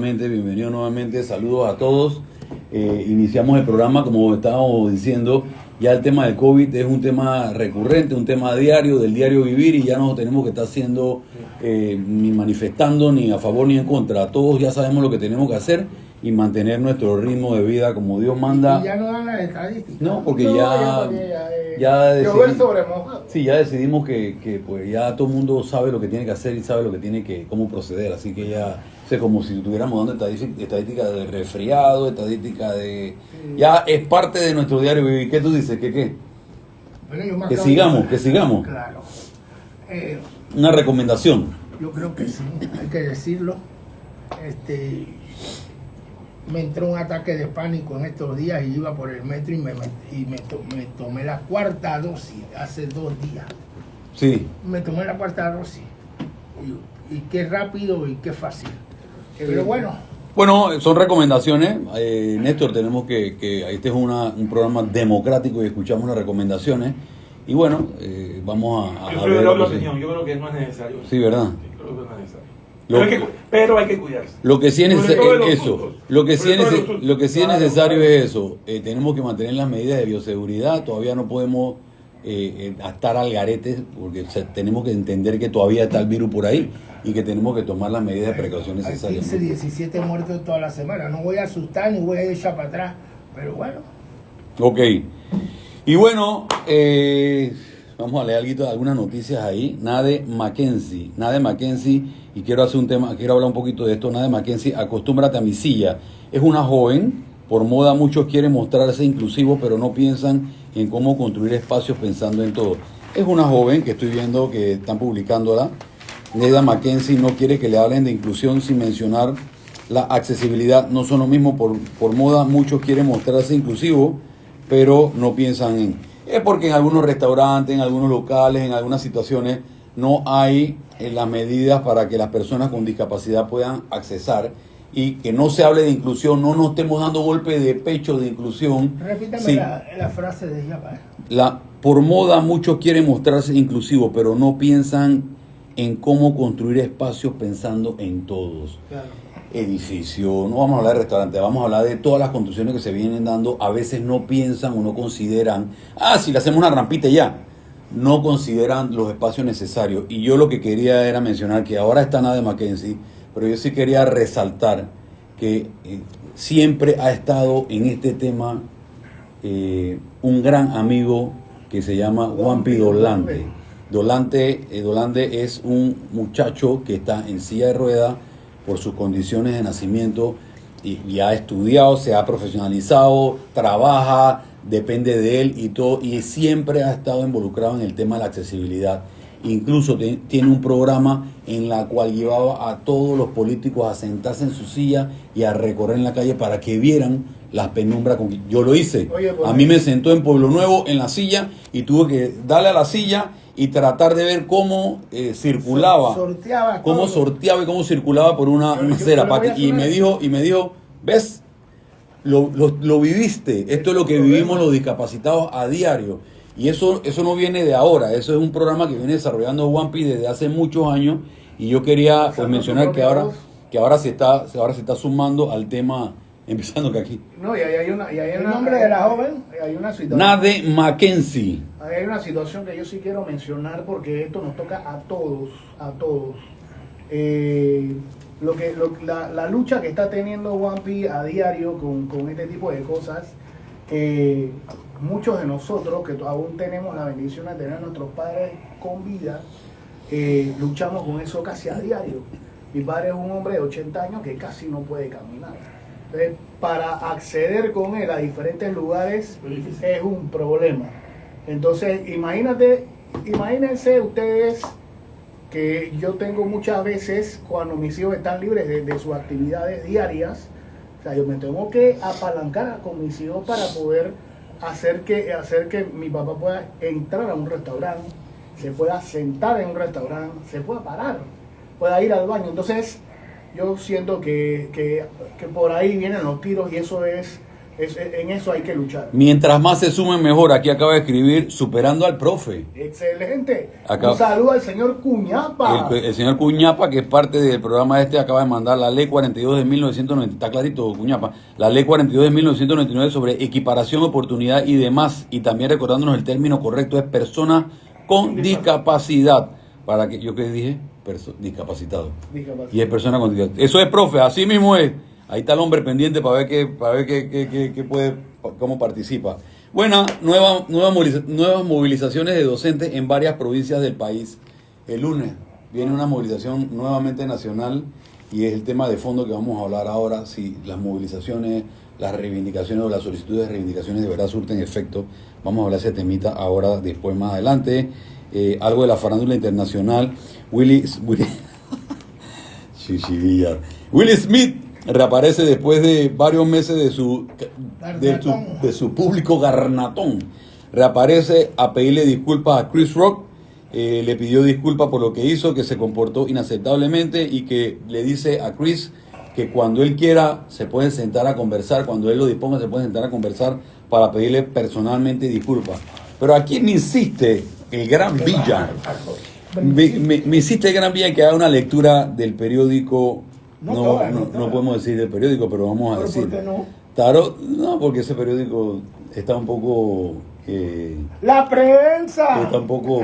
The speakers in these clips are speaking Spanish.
Bienvenido nuevamente, saludos a todos. Iniciamos el programa, como estábamos diciendo, ya el tema del COVID es un tema recurrente, un tema diario, del diario vivir, y ya no tenemos que estar haciendo ni manifestando ni a favor ni en contra. Todos ya sabemos lo que tenemos que hacer y mantener nuestro ritmo de vida como Dios manda. Y ya no dan las estadísticas. No, porque ya decidimos que pues ya todo el mundo sabe lo que tiene que hacer y sabe lo que tiene que, cómo proceder, así que ya es como si estuviéramos dando estadística de resfriado, estadística de... Sí. Ya es parte de nuestro diario vivir. ¿Qué tú dices? ¿Qué? Bueno, que sigamos. Claro. Una recomendación. Yo creo que sí, hay que decirlo. Me entró un ataque de pánico en estos días y iba por el metro y me tomé la cuarta dosis hace 2 días. Sí. Me tomé la cuarta dosis. Y qué rápido y qué fácil. Pero bueno. Bueno, son recomendaciones. Néstor, tenemos que este es un programa democrático y escuchamos las recomendaciones. Y bueno, vamos a yo soy de la opinión, yo creo que no es necesario. Sí, ¿verdad? Sí, creo que no es necesario. Pero hay que cuidarse. Lo que sí es necesario, lo que sí es necesario es eso. Tenemos que mantener las medidas de bioseguridad. Todavía no podemos estar al garete, porque tenemos que entender que todavía está el virus por ahí y que tenemos que tomar las medidas de precaución necesarias. 15, 17 muertos toda la semana. No voy a asustar ni voy a echar para atrás, pero bueno. Ok. Y bueno, vamos a leer algunas noticias ahí. Nade Mackenzie, y quiero hablar un poquito de esto. Nade Mackenzie, acostúmbrate a mi silla. Es una joven, por moda muchos quieren mostrarse inclusivos, pero no piensan en cómo construir espacios pensando en todo. Es una joven que estoy viendo que están publicándola. Nada Mackenzie no quiere que le hablen de inclusión sin mencionar la accesibilidad. No son lo mismo, por moda muchos quieren mostrarse inclusivos, pero no piensan en... Es porque en algunos restaurantes, en algunos locales, en algunas situaciones no hay las medidas para que las personas con discapacidad puedan accesar, y que no se hable de inclusión, no nos estemos dando golpes de pecho de inclusión. Repítame sí. la frase de ella. Por moda muchos quieren mostrarse inclusivos, pero no piensan en cómo construir espacios pensando en todos. Claro. Edificio, no vamos a hablar de restaurantes, vamos a hablar de todas las construcciones que se vienen dando. A veces no piensan o no consideran, si le hacemos una rampita ya, no consideran los espacios necesarios. Y yo lo que quería era mencionar que ahora está Nade Mackenzie, pero yo sí quería resaltar que siempre ha estado en este tema un gran amigo que se llama Juanpi Dolante. Dolante es un muchacho que está en silla de ruedas por sus condiciones de nacimiento y ha estudiado, se ha profesionalizado, trabaja, depende de él y todo, y siempre ha estado involucrado en el tema de la accesibilidad. Incluso tiene un programa en la cual llevaba a todos los políticos a sentarse en su silla y a recorrer en la calle para que vieran las penumbras. Yo lo hice. A mí me sentó en Pueblo Nuevo en la silla y tuve que darle a la silla y tratar de ver cómo circulaba, cómo sorteaba y cómo circulaba por una acera. Y me dijo, ¿ves? Lo viviste. Esto es lo que vivimos los discapacitados a diario. Y eso no viene de ahora, eso es un programa que viene desarrollando Juanpi desde hace muchos años, y yo quería mencionar que ahora se está sumando al tema, empezando que aquí. No, y hay el nombre de la joven, hay una situación. Nade Mackenzie. Hay una situación que yo sí quiero mencionar porque esto nos toca a todos. La lucha que está teniendo Juanpi a diario con este tipo de cosas. Muchos de nosotros que aún tenemos la bendición de tener a nuestros padres con vida, luchamos con eso casi a diario. Mi padre es un hombre de 80 años que casi no puede caminar. Entonces, para acceder con él a diferentes lugares es un problema. Entonces, imagínense ustedes que yo tengo muchas veces, cuando mis hijos están libres de sus actividades diarias, o sea, yo me tengo que apalancar con mis hijos para poder hacer que mi papá pueda entrar a un restaurante, se pueda sentar en un restaurante, se pueda parar, pueda ir al baño. Entonces yo siento que por ahí vienen los tiros, y eso es En eso hay que luchar. Mientras más se sumen, mejor. Aquí acaba de escribir Superando al Profe. Excelente. Acá, un saludo al señor Cuñapa. El señor Cuñapa, que es parte del programa acaba de mandar la ley 42 de 1990. Está clarito, Cuñapa. La ley 42 de 1999 sobre equiparación, oportunidad y demás. Y también recordándonos el término correcto es persona con discapacidad. Para que, ¿yo qué dije? Discapacitado. Y es persona con discapacidad. Eso es, profe, así mismo es. Ahí está el hombre pendiente para ver qué puede, cómo participa. Bueno, nuevas movilizaciones de docentes en varias provincias del país. El lunes viene una movilización nuevamente nacional y es el tema de fondo que vamos a hablar ahora, si las movilizaciones, las reivindicaciones o las solicitudes de reivindicaciones de verdad surten efecto. Vamos a hablar de ese temita ahora, después, más adelante. Algo de la farándula internacional. Will Smith reaparece después de varios meses de su público garnatón. Reaparece a pedirle disculpas a Chris Rock. Le pidió disculpas por lo que hizo, que se comportó inaceptablemente y que le dice a Chris que cuando él quiera se pueden sentar a conversar, cuando él lo disponga se pueden sentar a conversar para pedirle personalmente disculpas. Pero aquí me insiste el Gran Villa. Me insiste el Gran Villa que haga una lectura del periódico. No podemos decir del periódico, pero vamos a decir. ¿Por qué no? Tarot, no, porque ese periódico está un poco. ¡La prensa! Está un poco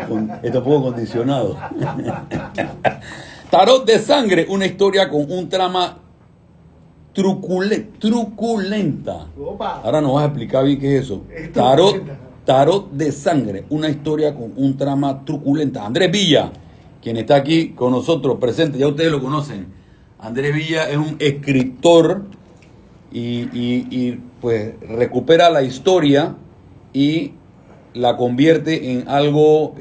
condicionado. Tarot de Sangre, una historia con un trama truculenta. Opa. Ahora nos vas a explicar bien qué es eso. Tarot de Sangre, una historia con un trama truculenta. Andrés Villa, quien está aquí con nosotros presente, ya ustedes lo conocen. Andrés Villa es un escritor y pues recupera la historia y la convierte en algo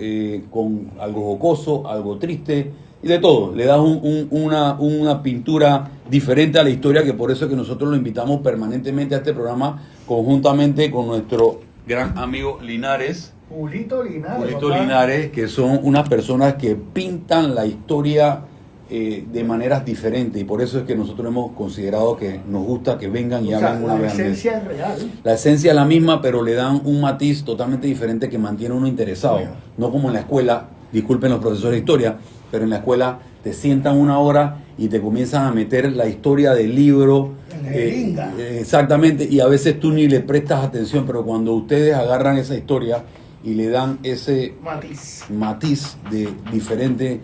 con algo jocoso, algo triste y de todo. Le da una pintura diferente a la historia, que por eso es que nosotros lo invitamos permanentemente a este programa conjuntamente con nuestro gran amigo Linares. Julito Linares. Linares, que son unas personas que pintan la historia de maneras diferentes, y por eso es que nosotros hemos considerado que nos gusta que vengan y hablen una vez. La esencia es real. La esencia es la misma, pero le dan un matiz totalmente diferente que mantiene uno interesado. Bueno. No como en la escuela, disculpen los profesores de historia, pero en la escuela te sientan una hora y te comienzan a meter la historia del libro. Exactamente, y a veces tú ni le prestas atención, pero cuando ustedes agarran esa historia y le dan ese matiz de diferente,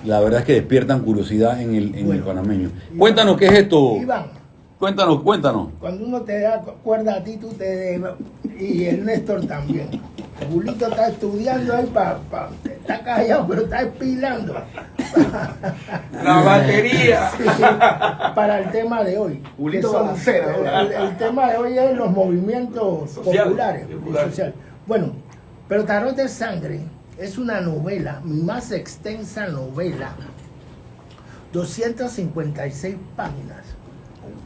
la verdad es que despiertan curiosidad en el panameño. Iván, Cuéntanos qué es esto. Iván, Cuéntanos. cuando uno te da cuerda a ti, tú te debes, y el Néstor también. Julito está estudiando ahí está callado, pero está espilando. La batería. Sí, para el tema de hoy. Julito Que son- Balacera, el tema de hoy es los movimientos Social, populares. popular. Social. Bueno, pero Tarot de Sangre es una novela, mi más extensa novela, 256 páginas,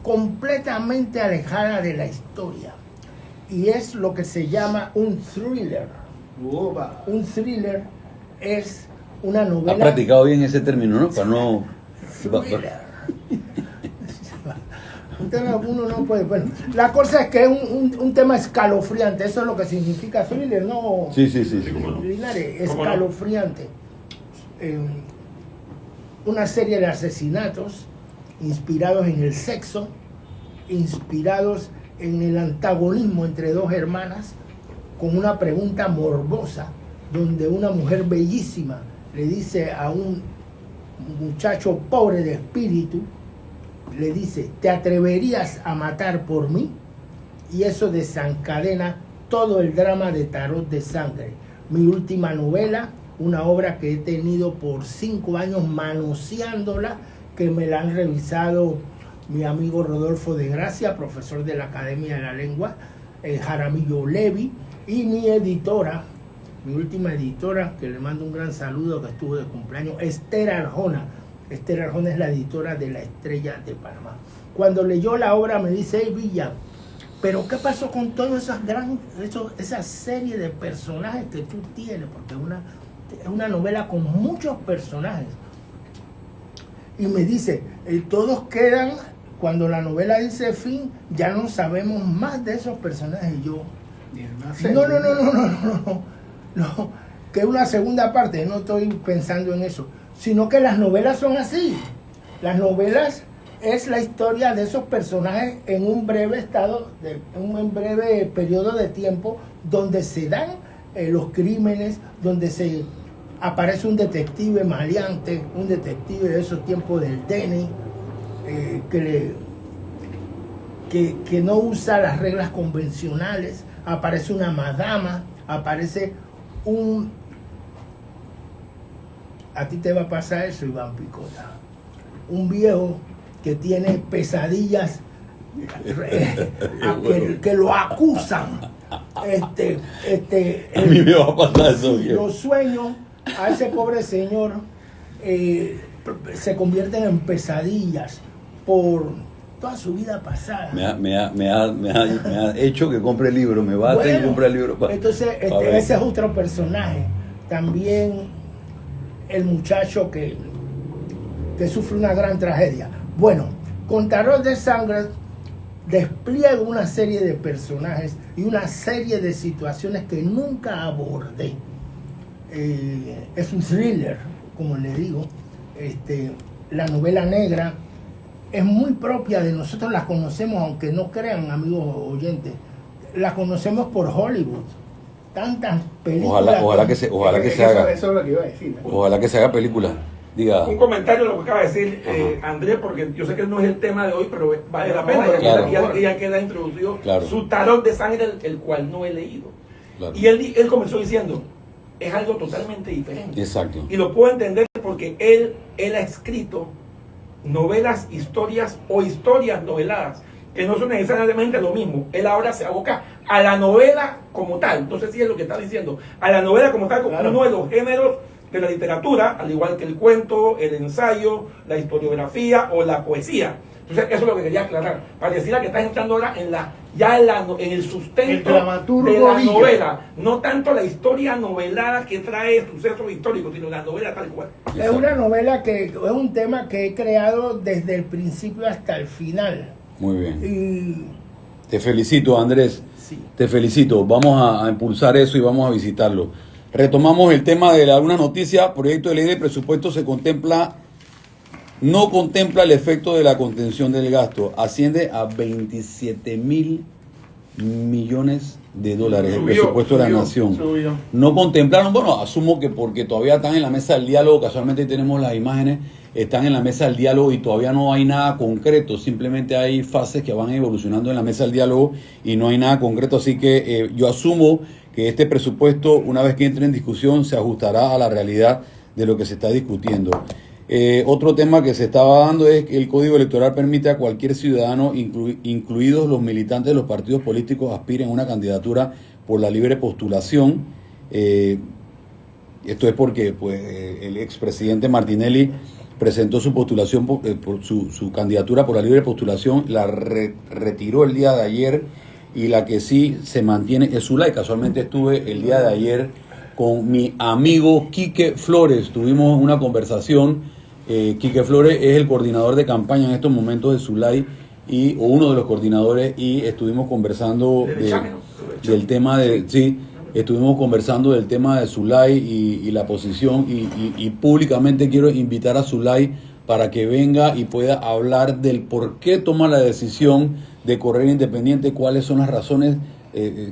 completamente alejada de la historia. Y es lo que se llama un thriller. Opa. Un thriller es una novela. Ha practicado bien ese término, ¿no? Para no. Thriller. Uno no puede. Bueno, la cosa es que es un tema escalofriante. Eso es lo que significa thriller, ¿no? Sí. ¿Cómo no? Linares, ¿Cómo no? escalofriante. Una serie de asesinatos inspirados en el sexo, inspirados en el antagonismo entre dos hermanas, con una pregunta morbosa, donde una mujer bellísima le dice a un muchacho pobre de espíritu, le dice: ¿te atreverías a matar por mí? Y eso desencadena todo el drama de Tarot de Sangre, mi última novela, una obra que he tenido por 5 años manoseándola, que me la han revisado mi amigo Rodolfo de Gracia, profesor de la Academia de la Lengua, Jaramillo Levi, y mi editora, mi última editora, que le mando un gran saludo, que estuvo de cumpleaños, Esther Arjona. Esther Arjona es la editora de La Estrella de Panamá. Cuando leyó la obra me dice: hey, Villa, pero ¿qué pasó con toda esa serie de personajes que tú tienes? Porque es una novela con muchos personajes. Y me dice, todos quedan cuando la novela dice fin, ya no sabemos más de esos personajes. Y yo, no, que una segunda parte, no estoy pensando en eso, sino que las novelas son así. Las novelas es la historia de esos personajes en un breve en un breve periodo de tiempo donde se dan los crímenes, donde se aparece un detective maleante, un detective de esos tiempos del DENI, que no usa las reglas convencionales, aparece una madama, aparece a ti te va a pasar eso, Iván Picota, un viejo que tiene pesadillas que lo acusan. A mí me va a pasar eso, viejo. Los sueños a ese pobre señor se convierten en pesadillas por toda su vida pasada. Me ha hecho que compre el libro, me va a hacer que compre el libro. Entonces, ese es otro personaje. También el muchacho que sufre una gran tragedia. Bueno, Contador de Sangre despliega una serie de personajes y una serie de situaciones que nunca abordé. Es un thriller, como le digo. La novela negra es muy propia de nosotros, la conocemos, aunque no crean, amigos oyentes, la conocemos por Hollywood. Tantas películas. Ojalá que se haga. Eso es lo que iba a decir. Ojalá que se haga película. Diga. Un comentario de lo que acaba de decir Andrés, porque yo sé que no es el tema de hoy, pero vale la pena. Claro. Ya queda introducido Claro. su tarot de sangre, el cual no he leído. Claro. Y él comenzó diciendo, es algo totalmente diferente. Exacto. Y lo puedo entender porque él ha escrito novelas, historias o historias noveladas, que no son necesariamente lo mismo. Él ahora se aboca a la novela como tal. Entonces sí es lo que está diciendo. A la novela como tal, como Claro. uno de los géneros de la literatura, al igual que el cuento, el ensayo, la historiografía o la poesía. Entonces eso es lo que quería aclarar. Pareciera que estás entrando ahora en el sustento El dramaturgo de la Villa. novela. No tanto la historia novelada que trae sucesos históricos, sino la novela tal cual. Es una novela es un tema que he creado desde el principio hasta el final. Muy bien. Y Te felicito, Andrés. sí. Te felicito. Vamos a impulsar eso y vamos a visitarlo. Retomamos el tema de algunas noticias. Proyecto de ley de presupuesto no contempla el efecto de la contención del gasto. Asciende a 27.000 millones de dólares el presupuesto de la nación. Subió. No contemplaron, bueno, asumo que porque todavía están en la mesa del diálogo, casualmente tenemos las imágenes, están en la mesa del diálogo y todavía no hay nada concreto, simplemente hay fases que van evolucionando en la mesa del diálogo y no hay nada concreto, así que yo asumo que este presupuesto, una vez que entre en discusión, se ajustará a la realidad de lo que se está discutiendo. Otro tema que se estaba dando es que el Código Electoral permite a cualquier ciudadano, incluidos los militantes de los partidos políticos, aspiren a una candidatura por la libre postulación. Esto es porque pues, el expresidente Martinelli presentó su postulación por su candidatura por la libre postulación, la retiró el día de ayer y la que sí se mantiene es Zulay. Casualmente estuve el día de ayer con mi amigo Quique Flores, tuvimos una conversación. Quique Flores es el coordinador de campaña en estos momentos de Zulay o uno de los coordinadores, y estuvimos conversando del tema de estuvimos conversando del tema de Zulay y la posición y públicamente quiero invitar a Zulay para que venga y pueda hablar del por qué toma la decisión de correr independiente, cuáles son las razones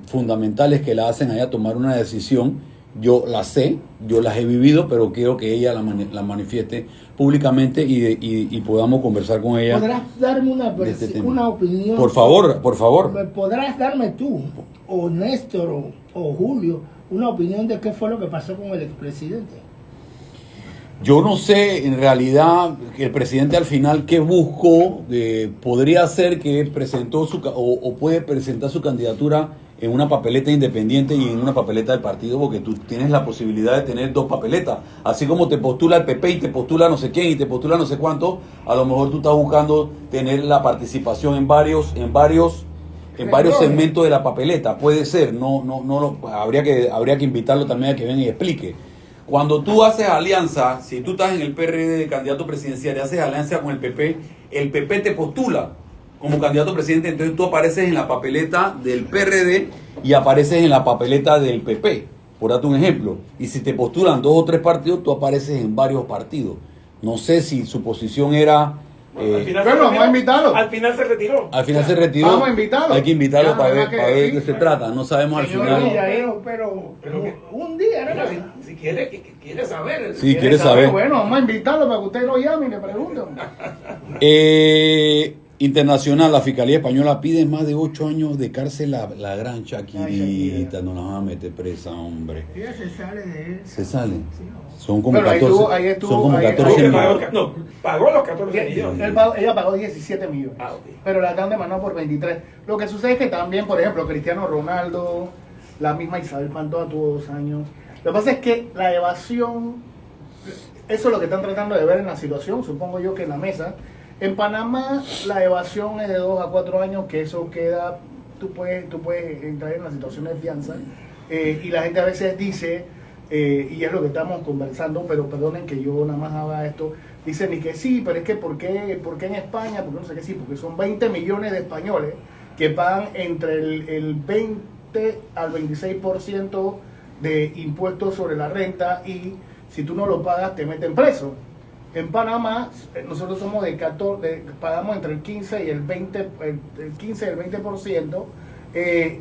fundamentales que la hacen a ella tomar una decisión. Yo las sé, yo las he vivido, pero quiero que ella la manifieste públicamente y podamos conversar con ella. ¿Podrás darme de este tema. una opinión? Por favor. ¿Podrás darme tú, o Néstor, o Julio, una opinión de qué fue lo que pasó con el expresidente? Yo no sé, en realidad, el presidente al final qué buscó. Podría ser que presentó o puede presentar su candidatura en una papeleta independiente y en una papeleta del partido, porque tú tienes la posibilidad de tener dos papeletas. Así como te postula el PP y te postula no sé quién y te postula no sé cuánto, a lo mejor tú estás buscando tener la participación en varios segmentos de la papeleta. Puede ser, habría que invitarlo también a que venga y explique. Cuando tú haces alianza, si tú estás en el PRD de candidato presidencial y haces alianza con el PP, el PP te postula como candidato a presidente, entonces tú apareces en la papeleta del PRD y apareces en la papeleta del PP, por darte un ejemplo. Y si te postulan 2 o 3 partidos, tú apareces en varios partidos. No sé si su posición era... Al final bueno, vamos a invitarlo. Al final se retiró. Al final se retiró. Vamos a invitarlo. Hay que invitarlo Ya, para nada ver, más que de qué decir. se trata. No sabemos al Señor final. Villa, Pero que- un día, ¿no? Si quiere, quiere saber. Sí, quiere saber. Bueno, vamos a invitarlo para que usted lo llame y le pregunte. Internacional, la Fiscalía Española pide más de 8 años de cárcel a la gran Shakirita. No la van a meter presa, hombre. Ella se sale de él. ¿Se sale? Sí, no. Son como Pero ahí 14, ahí estuvo, son como ahí- 14 ahí- millones. No, pagó los 14 millones. Ella pagó 17 millones. Ah, ok. Pero la están demandando por 23. Lo que sucede es que también, por ejemplo, Cristiano Ronaldo, la misma Isabel Pantoja tuvo 2 años. Lo que pasa es que la evasión, eso es lo que están tratando de ver en la situación, supongo yo que en la mesa. En Panamá la evasión es de 2 a 4 años, que eso queda, tú puedes entrar en una situación de fianza. Y la gente a veces dice, y es lo que estamos conversando, pero perdonen que yo nada más haga esto, dicen y que sí, pero es que ¿por qué en España? Porque no sé qué sí, porque son 20 millones de españoles que pagan entre el 20 al 26% de impuestos sobre la renta, y si tú no lo pagas te meten preso. En Panamá nosotros somos pagamos entre el 15 y el 20, el 15 y el 20%,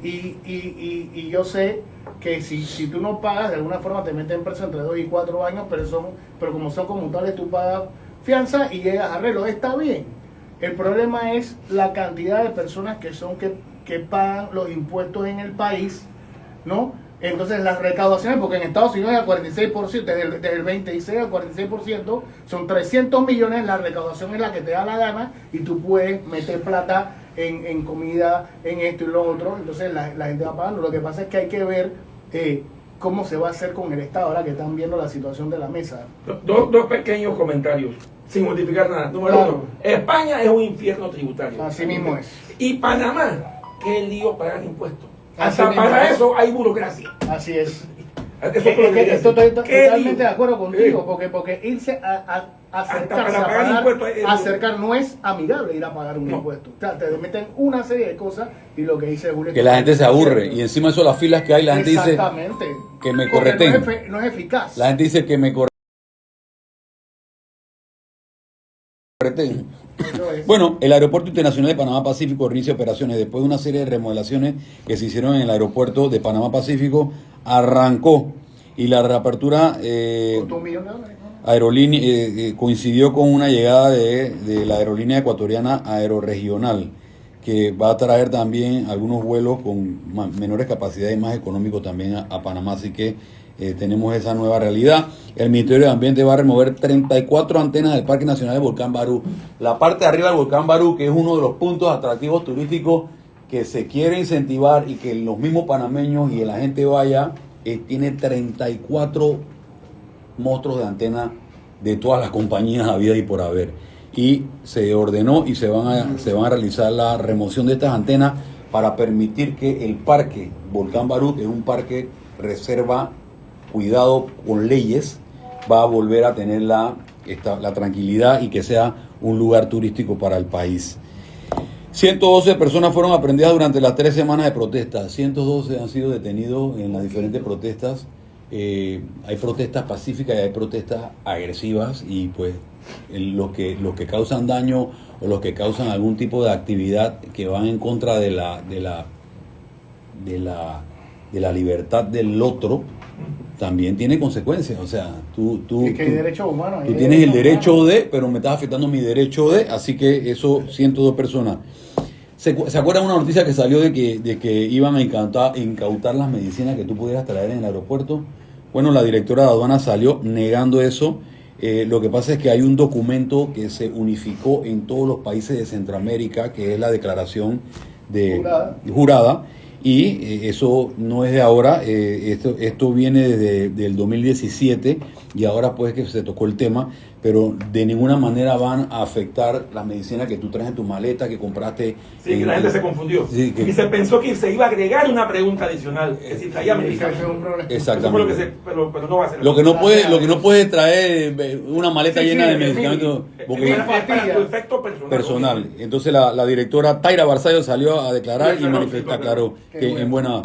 y yo sé que si tú no pagas, de alguna forma te meten preso entre 2 y 4 años, pero como son conmutables, tú pagas fianza y llegas a arreglo. Está bien. El problema es la cantidad de personas que pagan los impuestos en el país, ¿no? Entonces las recaudaciones, porque en Estados Unidos es al 46%, desde el 26 al 46%, son 300 millones, la recaudación es la que te da la gana y tú puedes meter plata en comida, en esto y lo otro, entonces la gente va pagando. Lo que pasa es que hay que ver cómo se va a hacer con el Estado, ahora que están viendo la situación de la mesa. Dos pequeños comentarios, sin modificar nada. Número Claro. 1, España es un infierno tributario. Así mismo es. Y Panamá, qué lío pagar impuestos. Así Hasta mismo para es. eso hay burocracia. Así es. Eso es lo que Estoy quería decir. ¿Qué totalmente lío? de acuerdo contigo, Sí. porque irse a acercarse para a pagar pagar, impuestos es- acercar no es amigable ir a pagar un No. impuesto. O sea, te meten una serie de cosas y lo que dice Julio... Que la gente se aburre. Y encima de eso, las filas que hay, la gente dice Exactamente. que me Porque correten. no es eficaz. La gente dice que me correten. Eso es. Bueno, el Aeropuerto Internacional de Panamá Pacífico reinicia operaciones. Después de una serie de remodelaciones que se hicieron en el aeropuerto de Panamá Pacífico, arrancó. Y la reapertura Costó $1 millón, ¿no? aerolínea coincidió con una llegada de la aerolínea ecuatoriana Aeroregional, que va a traer también algunos vuelos con menores capacidades y más económicos también a Panamá. Así que tenemos esa nueva realidad. El Ministerio de Ambiente va a remover 34 antenas del Parque Nacional del Volcán Barú. La parte de arriba del Volcán Barú, que es uno de los puntos atractivos turísticos que se quiere incentivar y que los mismos panameños y la gente vaya, tiene 34 monstruos de antena de todas las compañías habidas y por haber. Y se ordenó y se van a realizar la remoción de estas antenas para permitir que el parque Volcán Barú, que es un parque reserva cuidado con leyes, va a volver a tener la tranquilidad y que sea un lugar turístico para el país. 112 personas fueron aprehendidas durante las 3 semanas de protestas. 112 han sido detenidos en las diferentes protestas. Hay protestas pacíficas y hay protestas agresivas, y pues los que causan daño o los que causan algún tipo de actividad que van en contra de la libertad del otro también tiene consecuencias. O sea, tú Es que hay derechos humanos. tú tienes el derecho de, pero me estás afectando mi derecho de, así que eso, 102 personas. ¿Se acuerdan una noticia que salió de que iban a incautar las medicinas que tú pudieras traer en el aeropuerto? Bueno, la directora de aduana salió negando eso. Lo que pasa es que hay un documento que se unificó en todos los países de Centroamérica, que es la declaración jurada. Y eso no es de ahora, esto viene desde el 2017, y ahora pues que se tocó el tema, pero de ninguna manera van a afectar la medicina que tú traes en tu maleta, que compraste. Sí, que la gente se confundió. Sí, y se pensó que se iba a agregar una pregunta adicional, que si traía medicamentos. Exactamente. Eso fue lo que pero no va a ser. Lo que no puede traer una maleta llena de medicamentos. Para tu efecto personal. Entonces la directora Taira Barzallo salió a declarar y aclaró que en buena...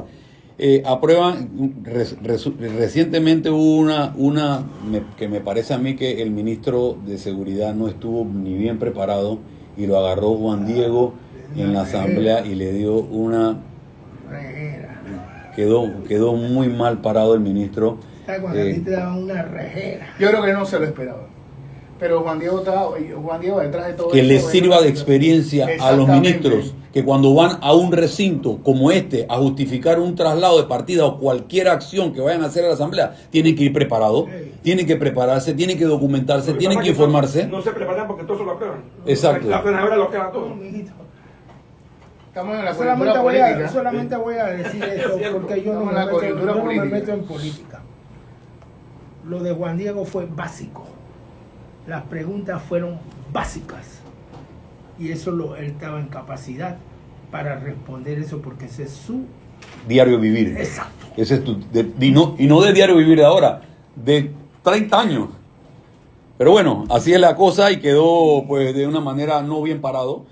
aprueban, recientemente hubo que me parece a mí que el ministro de Seguridad no estuvo ni bien preparado y lo agarró Juan Diego en la asamblea y le dio una... Quedó muy mal parado el ministro. Cuando a ti te daban una rejera. Yo creo que no se lo esperaba. Pero Juan Diego detrás de todo que eso, les sirva de experiencia a los Exactamente. ministros que cuando van a un recinto como este a justificar un traslado de partida o cualquier acción que vayan a hacer a la asamblea, tienen que ir preparados, tienen que prepararse, tienen que documentarse, tienen que informarse. No se preparan porque todos lo aprueban. Exacto. La plenadora lo aprueba todo. Estamos en la coyuntura política. Solamente voy a decir esto porque yo no me meto en política. Lo de Juan Diego fue básico. Las preguntas fueron básicas y él estaba en capacidad para responder eso porque ese es su Diario vivir. exacto. Ese es y no de diario vivir de ahora, de 30 años. Pero bueno, así es la cosa y quedó pues de una manera no bien parado.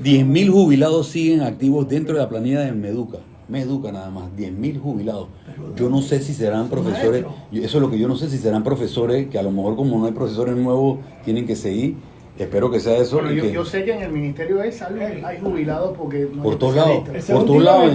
10.000 jubilados siguen activos dentro de la planilla de Meduca. Meduca nada más, 10.000 jubilados. Yo no sé si serán profesores, eso es lo que yo no sé si serán profesores, que a lo mejor como no hay profesores nuevos, tienen que seguir. Espero que sea eso. Bueno, yo sé que en el Ministerio de Salud hay jubilados porque no hay Por todos lados, especialistas. por todos lados.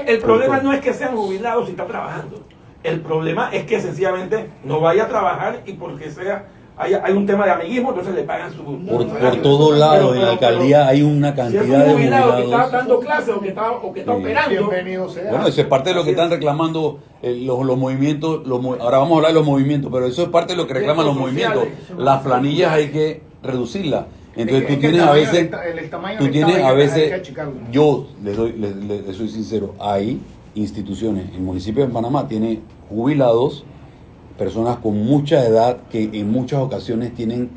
El problema no es que sean jubilados y están trabajando. El problema es que sencillamente no vaya a trabajar y porque sea hay un tema de amiguismo, entonces le pagan su... Por todos lados, en la alcaldía hay una cantidad si es un jubilado de que está jubilados. dando clases o que está operando. Bienvenido sea. Bueno, eso es parte de lo que están reclamando los movimientos. Ahora vamos a hablar de los movimientos, pero eso es parte de lo que reclaman los movimientos. Las planillas hay que reducirlas. Entonces tú tienes a veces, yo les soy sincero, hay instituciones, el municipio de Panamá tiene jubilados, personas con mucha edad que en muchas ocasiones tienen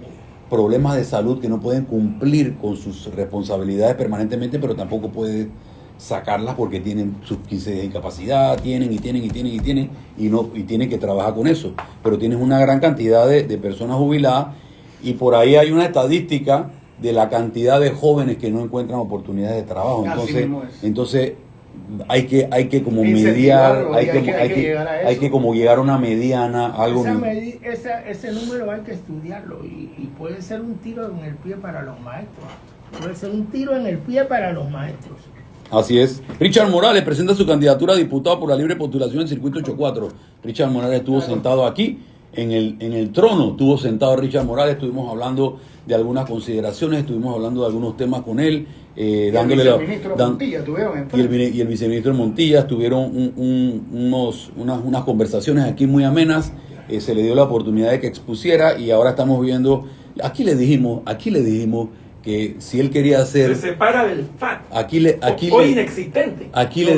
problemas de salud que no pueden cumplir con sus responsabilidades permanentemente, pero tampoco pueden sacarlas porque tienen sus 15 de incapacidad, tienen y tienen que trabajar con eso. Pero tienes una gran cantidad de personas jubiladas y por ahí hay una estadística de la cantidad de jóvenes que no encuentran oportunidades de trabajo. Entonces hay que como mediar, hay que como llegar a una mediana, algo. Ese número hay que estudiarlo y puede ser un tiro en el pie para los maestros. Puede ser un tiro en el pie para los maestros. Así es. Richard Morales presenta su candidatura a diputado por la libre postulación en Circuito 84. Richard Morales estuvo sentado aquí en el trono, estuvo sentado Richard Morales, estuvimos hablando de algunas consideraciones, estuvimos hablando de algunos temas con él, dándole y el viceministro Montilla tuvieron unas conversaciones aquí muy amenas, se le dio la oportunidad de que expusiera y ahora estamos viendo, aquí le dijimos que si él quería hacer, se separa del FAT, inexistente. Aquí le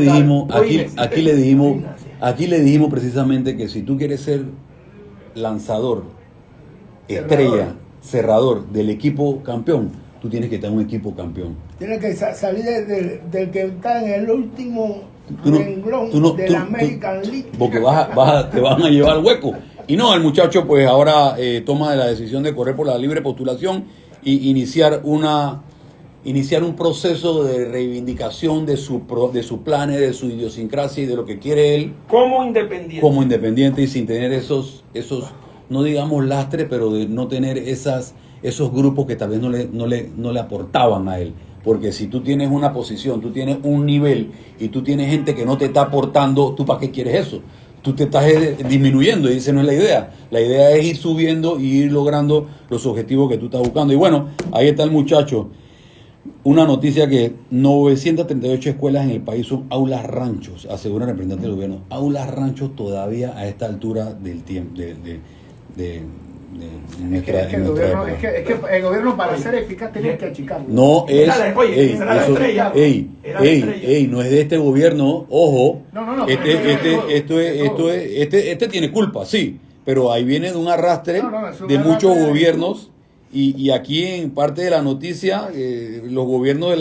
dijimos precisamente que si tú quieres ser lanzador, estrella, cerrador del equipo campeón, tú tienes que estar en un equipo campeón. Tienes que salir del que está en el último renglón de la American League. Porque te van a llevar al hueco. Y no, el muchacho pues ahora toma la decisión de correr por la libre postulación y iniciar un proceso de reivindicación de sus planes, de su idiosincrasia y de lo que quiere él. Como independiente y sin tener esos no digamos lastres, pero de no tener esos grupos que tal vez no le aportaban a él. Porque si tú tienes una posición, tú tienes un nivel y tú tienes gente que no te está aportando, ¿tú para qué quieres eso? Tú te estás disminuyendo y esa no es la idea. La idea es ir subiendo y ir logrando los objetivos que tú estás buscando. Y bueno, ahí está el muchacho. Una noticia que 938 escuelas en el país son aulas ranchos, asegura el representante del gobierno. Aulas ranchos todavía a esta altura del tiempo, nuestra época. Es que el gobierno para ser eficaz tenía que achicarlo. No es, Oye, esa era la estrella. Era la estrella. no es de este gobierno, ojo. No, Este tiene culpa, sí, pero ahí viene de un arrastre No, es un de arrastre muchos de- gobiernos y aquí en parte de la noticia los gobiernos de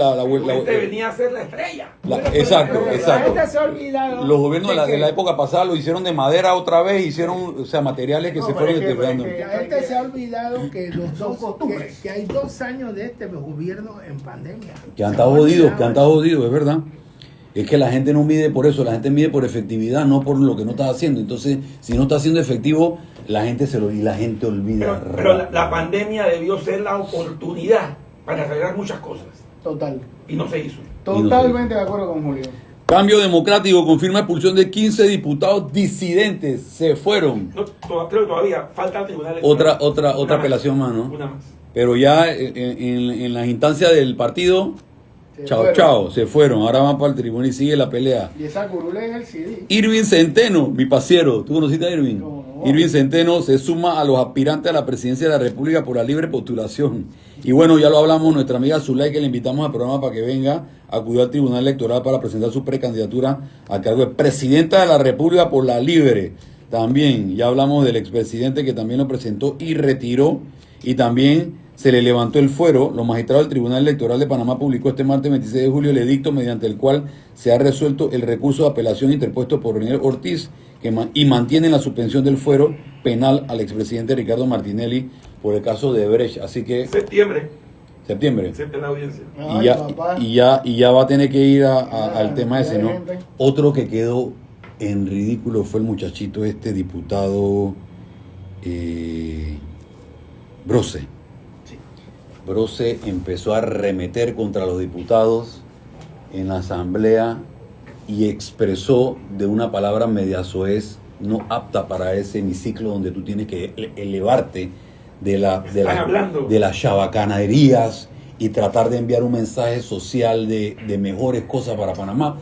Este venía a ser la estrella. exacto. La gente se ha olvidado. Los gobiernos de que la época pasada lo hicieron de madera otra vez, hicieron, o sea, materiales que No, se pero fueron es que- deteriorando. es La gente se ha olvidado que, Son costumbres. que hay 2 años de este gobierno en pandemia. Que han Se estado han jodidos, olvidado que han estado jodidos, es verdad. Es que la gente no mide por eso, la gente mide por efectividad, no por lo que no está haciendo. Entonces, si no está siendo efectivo, la gente y la gente olvida. Pero la pandemia debió ser la oportunidad para arreglar muchas cosas. Total. Y no se hizo. Totalmente de acuerdo con Julio. Cambio Democrático confirma expulsión de 15 diputados disidentes. Se fueron. No, creo que todavía falta el tribunal electoral. Otra Una apelación más, ¿no? Una más. Pero ya en las instancias del partido, Se chao, fueron. chao, se fueron. Ahora van para el tribunal y sigue la pelea. Y esa curule en el CD. Irving Centeno, mi pasiero. ¿Tú conociste a Irving? No. Irving Centeno se suma a los aspirantes a la presidencia de la República por la libre postulación. Y bueno, ya lo hablamos, nuestra amiga Zulay, que le invitamos al programa para que venga a acudir al Tribunal Electoral para presentar su precandidatura al cargo de presidenta de la República por la libre. También, ya hablamos del expresidente que también lo presentó y retiró. Y también se le levantó el fuero. Los magistrados del Tribunal Electoral de Panamá publicó este martes 26 de julio el edicto mediante el cual se ha resuelto el recurso de apelación interpuesto por Daniel Ortiz y mantiene la suspensión del fuero penal al expresidente Ricardo Martinelli por el caso de Brecht. Así que Septiembre. septiembre. La audiencia. Y ya va a tener que ir al tema ese, ¿no? gente. Otro que quedó en ridículo fue el muchachito diputado Brose. Brose empezó a arremeter contra los diputados en la asamblea y expresó de una palabra media soez, no apta para ese hemiciclo donde tú tienes que elevarte de las chabacanaderías y tratar de enviar un mensaje social de mejores cosas para Panamá.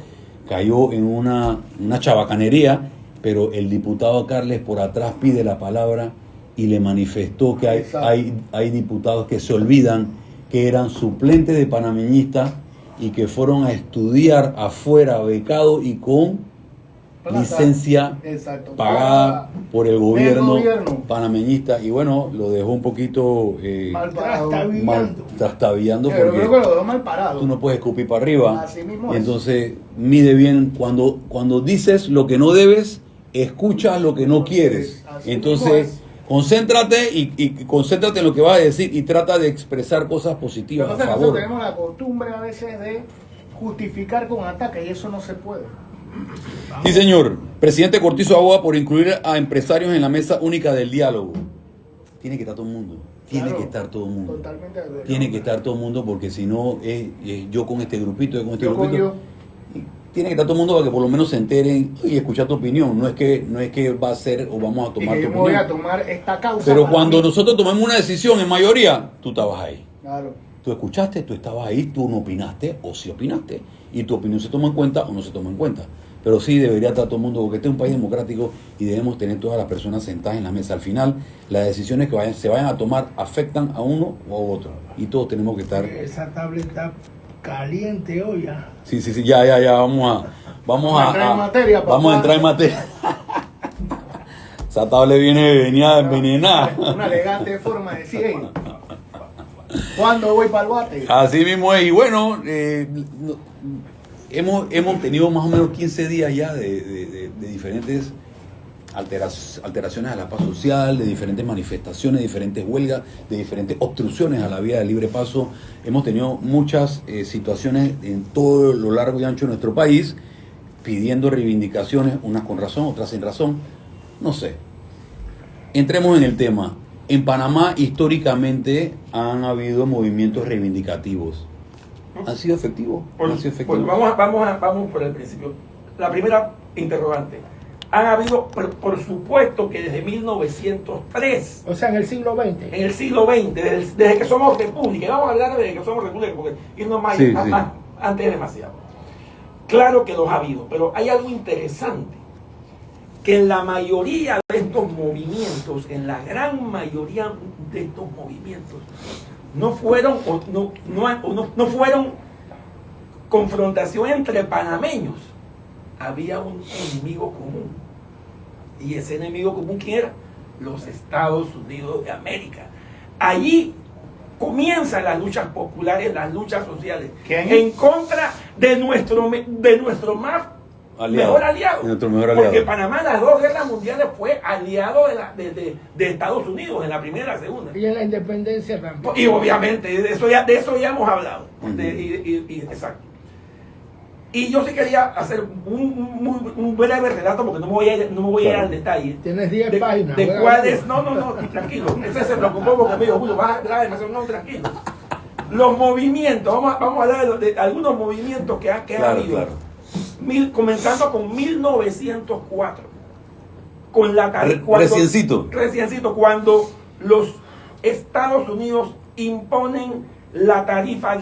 Cayó en una chabacanería, pero el diputado Carles por atrás pide la palabra y le manifestó que hay diputados que se olvidan que eran suplentes de panameñistas y que fueron a estudiar afuera becados y con licencia pagada por el gobierno panameñista. Y bueno, lo dejó un poquito trastabillando Pero creo que porque lo dejó mal parado. tú no puedes escupir para arriba. Así mismo Y es. entonces mide bien cuando dices lo que no debes, escuchas lo que no quieres. Así Entonces mismo concéntrate y concéntrate en lo que vas a decir y trata de expresar cosas positivas a Nosotros favor. tenemos la costumbre a veces de justificar con ataques y eso no se puede. Sí, señor. Presidente Cortizo aboga por incluir a empresarios en la mesa única del diálogo. Tiene que estar todo el mundo. Tiene Claro, que estar todo el mundo. Totalmente de acuerdo. Tiene que estar todo el mundo porque si no, yo con este grupito, yo con este Yo con grupito. yo. Y tiene que estar todo el mundo para que por lo menos se enteren y escuchar tu opinión. No es que va a ser o vamos a Y tomar que tu yo me voy a opinión. tomar esta causa. Pero para cuando mí. nosotros tomemos una decisión en mayoría, tú estabas ahí. Claro. Tú escuchaste, tú estabas ahí, tú no opinaste o sí opinaste. Y tu opinión se toma en cuenta o no se toma en cuenta. Pero sí debería estar todo el mundo, porque este es un país democrático y debemos tener todas las personas sentadas en la mesa. Al final, las decisiones que se vayan a tomar afectan a uno o a otro. Y todos tenemos que estar... Esa tablet está caliente hoy ya. Sí, ya, vamos a entrar en materia, papá. vamos a entrar en materia. Esa tablet venía envenenada. Una elegante forma de decir, hey, ¿cuándo voy para el bate? Así mismo es. Y bueno, hemos tenido más o menos 15 días ya de diferentes alteraciones a la paz social, de diferentes manifestaciones, de diferentes huelgas, de diferentes obstrucciones a la vía de libre paso. Hemos tenido muchas situaciones en todo lo largo y ancho de nuestro país, pidiendo reivindicaciones, unas con razón, otras sin razón. No sé. Entremos en el tema. En Panamá, históricamente, han habido movimientos reivindicativos. ¿Han sido efectivos? ¿Han sido efectivos? Vamos por el principio. La primera interrogante. Han habido, por supuesto que desde 1903, O sea, en el siglo XX. en el siglo XX, desde que somos república, y vamos a hablar desde que somos república, porque irnos más, Sí, más antes es demasiado. Claro que los ha habido, pero hay algo interesante, que en la mayoría de estos movimientos, en la gran mayoría de estos movimientos, no fueron confrontación entre panameños. Había un enemigo común. Y ese enemigo común, ¿quién era? Los Estados Unidos de América. Allí comienzan las luchas populares, las luchas sociales, en contra de nuestro más mejor aliado. Porque Panamá en las dos guerras mundiales fue aliado de Estados Unidos, en la primera y la segunda. Y en la independencia también. Y obviamente, de eso ya hemos hablado. Exacto. Y yo sí quería hacer un breve relato, porque no me voy a ir al detalle. Tienes 10 páginas. De cuáles. No, tranquilo. Ese se preocupó porque me dijo, Julio, vas a hablar demasiado. No, tranquilo. Los movimientos, vamos a hablar de algunos movimientos que ha habido. Claro. Comenzando con 1904. Con la Reciencito, cuando los Estados Unidos imponen la tarifa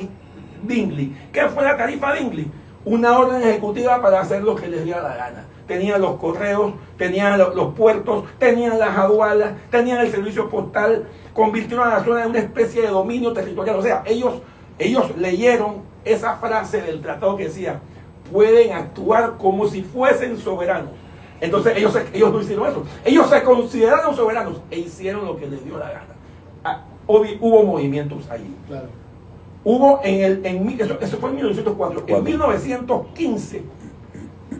Dingley. ¿Qué fue la tarifa Dingley? Una orden ejecutiva para hacer lo que les diera la gana. Tenían los correos, tenían los puertos, tenían las aduanas, tenían el servicio postal, convirtieron a la zona en una especie de dominio territorial. O sea, ellos leyeron esa frase del tratado que decía, pueden actuar como si fuesen soberanos. Entonces ellos no hicieron eso. Ellos se consideraron soberanos e hicieron lo que les dio la gana. Hubo movimientos allí. Claro. Hubo eso fue en 1904. En 1915,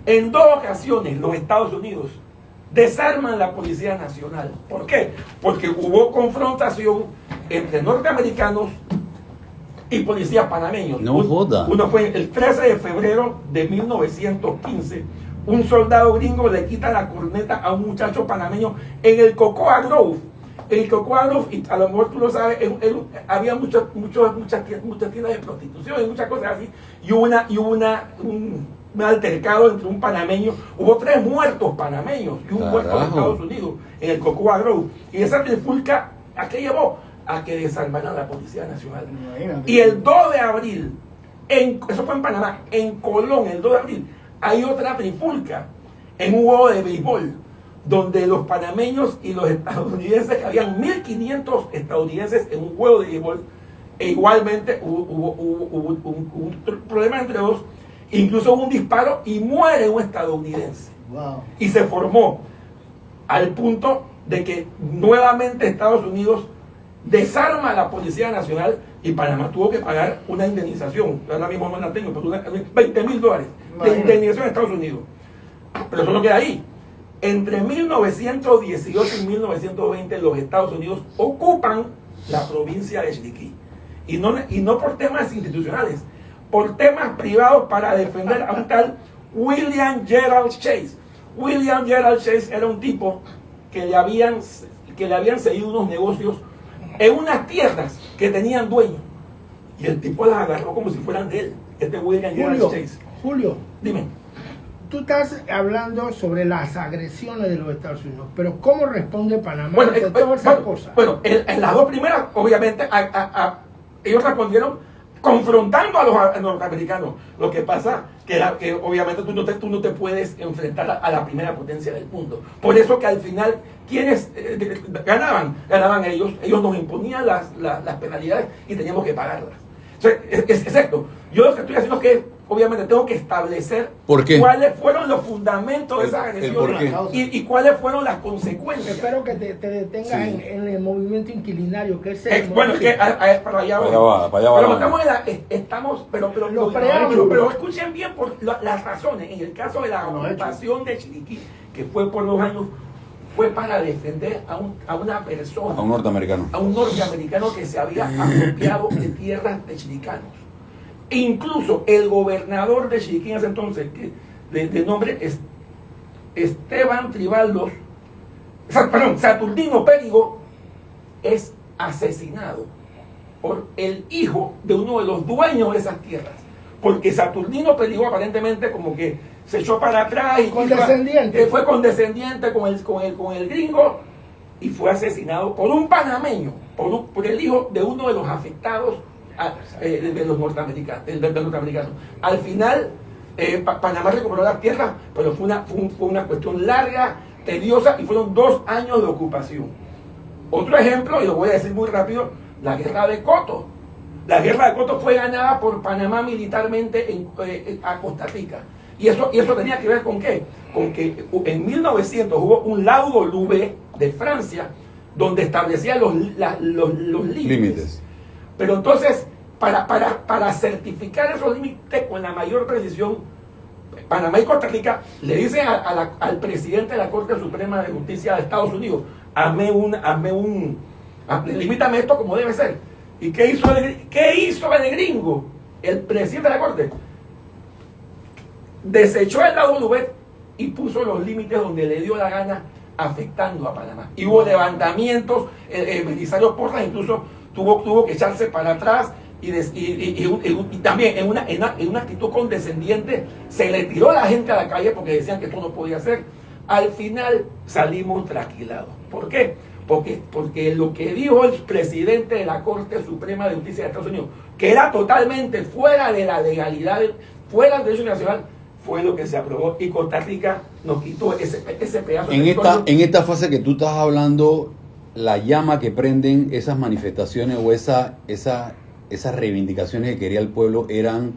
en dos ocasiones, los Estados Unidos desarman la Policía Nacional. ¿Por qué? Porque hubo confrontación entre norteamericanos y policías panameños. No joda. Uno fue el 13 de febrero de 1915. Un soldado gringo le quita la corneta a un muchacho panameño en el Cocoa Grove. El Cocoa Grove, y a lo mejor tú lo sabes, había muchas tiendas de prostitución y muchas cosas así. Y hubo un altercado entre un panameño. Hubo 3 muertos panameños y un muerto de Estados Unidos en el Cocoa Grove. Y esa trifulca, ¿a qué llevó? A que desarmaran la Policía Nacional. Y el 2 de abril, eso fue en Panamá, en Colón, el 2 de abril, hay otra trifulca en un juego de béisbol, donde los panameños y los estadounidenses, que habían 1.500 estadounidenses en un juego de béisbol, e igualmente hubo un problema entre dos, incluso hubo un disparo y muere un estadounidense. Wow. Y se formó al punto de que nuevamente Estados Unidos desarma a la Policía Nacional y Panamá tuvo que pagar una indemnización. Ahora mismo no la tengo, pero $20,000 de indemnización a Estados Unidos. Pero eso no queda ahí. Entre 1918 y 1920 los Estados Unidos ocupan la provincia de Chiriquí. Y no por temas institucionales, por temas privados para defender a un tal William Gerald Chase. William Gerald Chase era un tipo que le habían seguido unos negocios en unas tierras que tenían dueños. Y el tipo las agarró como si fueran de él. William Gerald Chase. Julio, dime. Tú estás hablando sobre las agresiones de los Estados Unidos, pero ¿cómo responde Panamá ante todas esas cosas? Bueno, en las dos primeras, obviamente, ellos respondieron confrontando a los norteamericanos. Lo que pasa que obviamente tú no te puedes enfrentar a la primera potencia del mundo. Por eso que al final, ¿quiénes ganaban ellos? Ellos nos imponían las penalidades y teníamos que pagarlas. O sea, es exacto. Yo lo que estoy haciendo es que obviamente tengo que establecer cuáles fueron los fundamentos de esa agresión y cuáles fueron las consecuencias. Espero que te detengas en el movimiento inquilinario, que es el bueno, es que para allá va. Pero escuchen bien por las razones. En el caso de la ocupación de Chiriquí, que fue por 2 años, fue para defender a una persona, a un norteamericano que se había apropiado de tierras de chiricanos. Incluso el gobernador de Chiriquí en ese entonces, de nombre Esteban Tribaldos, Saturnino Perigo, es asesinado por el hijo de uno de los dueños de esas tierras. Porque Saturnino Perigo aparentemente como que se echó para atrás y fue condescendiente con el gringo y fue asesinado por un panameño, por el hijo de uno de los afectados de los norteamericanos. Al final Panamá recuperó las tierras, pero fue una cuestión larga, tediosa y fueron 2 años de ocupación. Otro ejemplo, y lo voy a decir muy rápido, la guerra de Coto. La guerra de Coto fue ganada por Panamá militarmente a Costa Rica. Y eso tenía que ver con qué? Con que en 1900 hubo un laudo Louvet de Francia donde establecía los límites. Pero entonces, para certificar esos límites con la mayor precisión, Panamá y Costa Rica le dicen al presidente de la Corte Suprema de Justicia de Estados Unidos, limítame esto como debe ser. ¿Y qué hizo el gringo? El presidente de la Corte desechó el laudo Louvet y puso los límites donde le dio la gana, afectando a Panamá. Y hubo levantamientos, Belisario Porras incluso tuvo que echarse para atrás y también en una actitud condescendiente se le tiró a la gente a la calle porque decían que esto no podía ser. Al final salimos trasquilados. ¿Por qué? Porque lo que dijo el presidente de la Corte Suprema de Justicia de Estados Unidos, que era totalmente fuera de la legalidad, fuera del derecho nacional, fue lo que se aprobó y Costa Rica nos quitó ese pedazo de territorio. En esta fase que tú estás hablando, la llama que prenden esas manifestaciones o esas reivindicaciones que quería el pueblo eran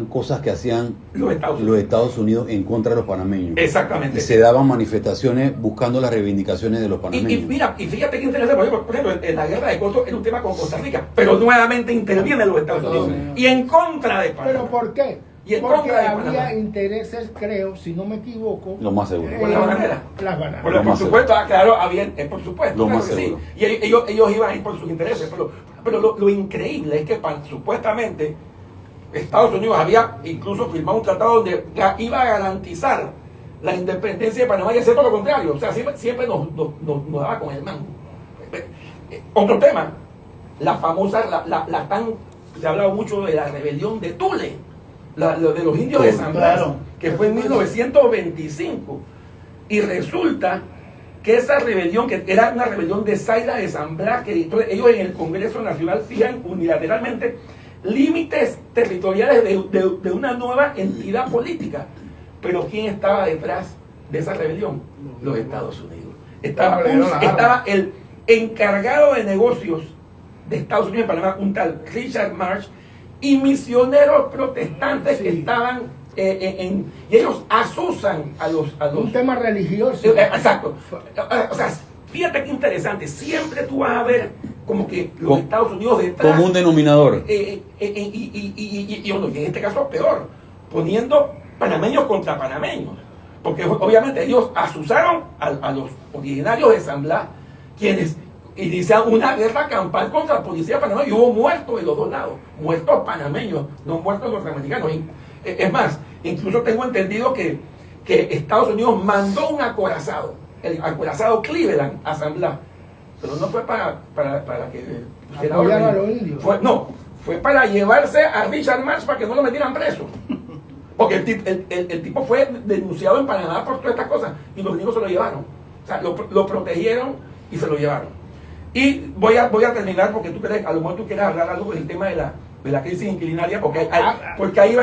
cosas que hacían los Estados Unidos en contra de los panameños. Exactamente. Y se daban manifestaciones buscando las reivindicaciones de los panameños. Y fíjate que interesante, por ejemplo, en la guerra de Coto era un tema con Costa Rica, pero nuevamente intervienen los Estados Unidos y en contra de Panamá. ¿Pero por qué? Y en Porque contra de había Panamá. intereses, creo, si no me equivoco, Lo más seguro. Por la bananera. las bananas. Por supuesto, claro, había, por supuesto, Lo claro más que sí. seguro. Y ellos iban a ir por sus intereses, pero lo increíble es que supuestamente Estados Unidos había incluso firmado un tratado donde iba a garantizar la independencia de Panamá y hacer todo lo contrario. O sea, siempre nos daba con el mango. Otro tema, la famosa, se ha hablado mucho de la rebelión de Tule, de los indios de San Blas, Claro. que fue en 1925. Y resulta que esa rebelión, que era una rebelión de Saila de San Blas, que ellos en el Congreso Nacional fijan unilateralmente límites territoriales de una nueva entidad política. Pero ¿quién estaba detrás de esa rebelión? Los Estados Unidos. Estaba el encargado de negocios de Estados Unidos en Panamá, un tal Richard Marsh, y misioneros protestantes que estaban y ellos asusan a los un tema religioso. exacto. O sea, fíjate qué interesante, siempre tú vas a ver como que los Estados Unidos detrás, como un denominador. y en este caso peor, poniendo panameños contra panameños, porque obviamente ellos asusaron a los originarios de San Blas, quienes inician una guerra campal contra la policía de Panamá y hubo muertos de los dos lados, muertos panameños, no muertos norteamericanos. Es más, incluso tengo entendido que Estados Unidos mandó un acorazado, el acorazado Cleveland a San Blas, pero no fue para que apoyar a los indios. Fue para llevarse a Richard Marsh para que no lo metieran preso. Porque el tipo fue denunciado en Panamá por todas estas cosas y los gringos se lo llevaron. O sea, lo protegieron y se lo llevaron. Y voy a terminar porque a lo mejor tú quieres hablar algo del tema de la crisis inquilinaria, porque ahí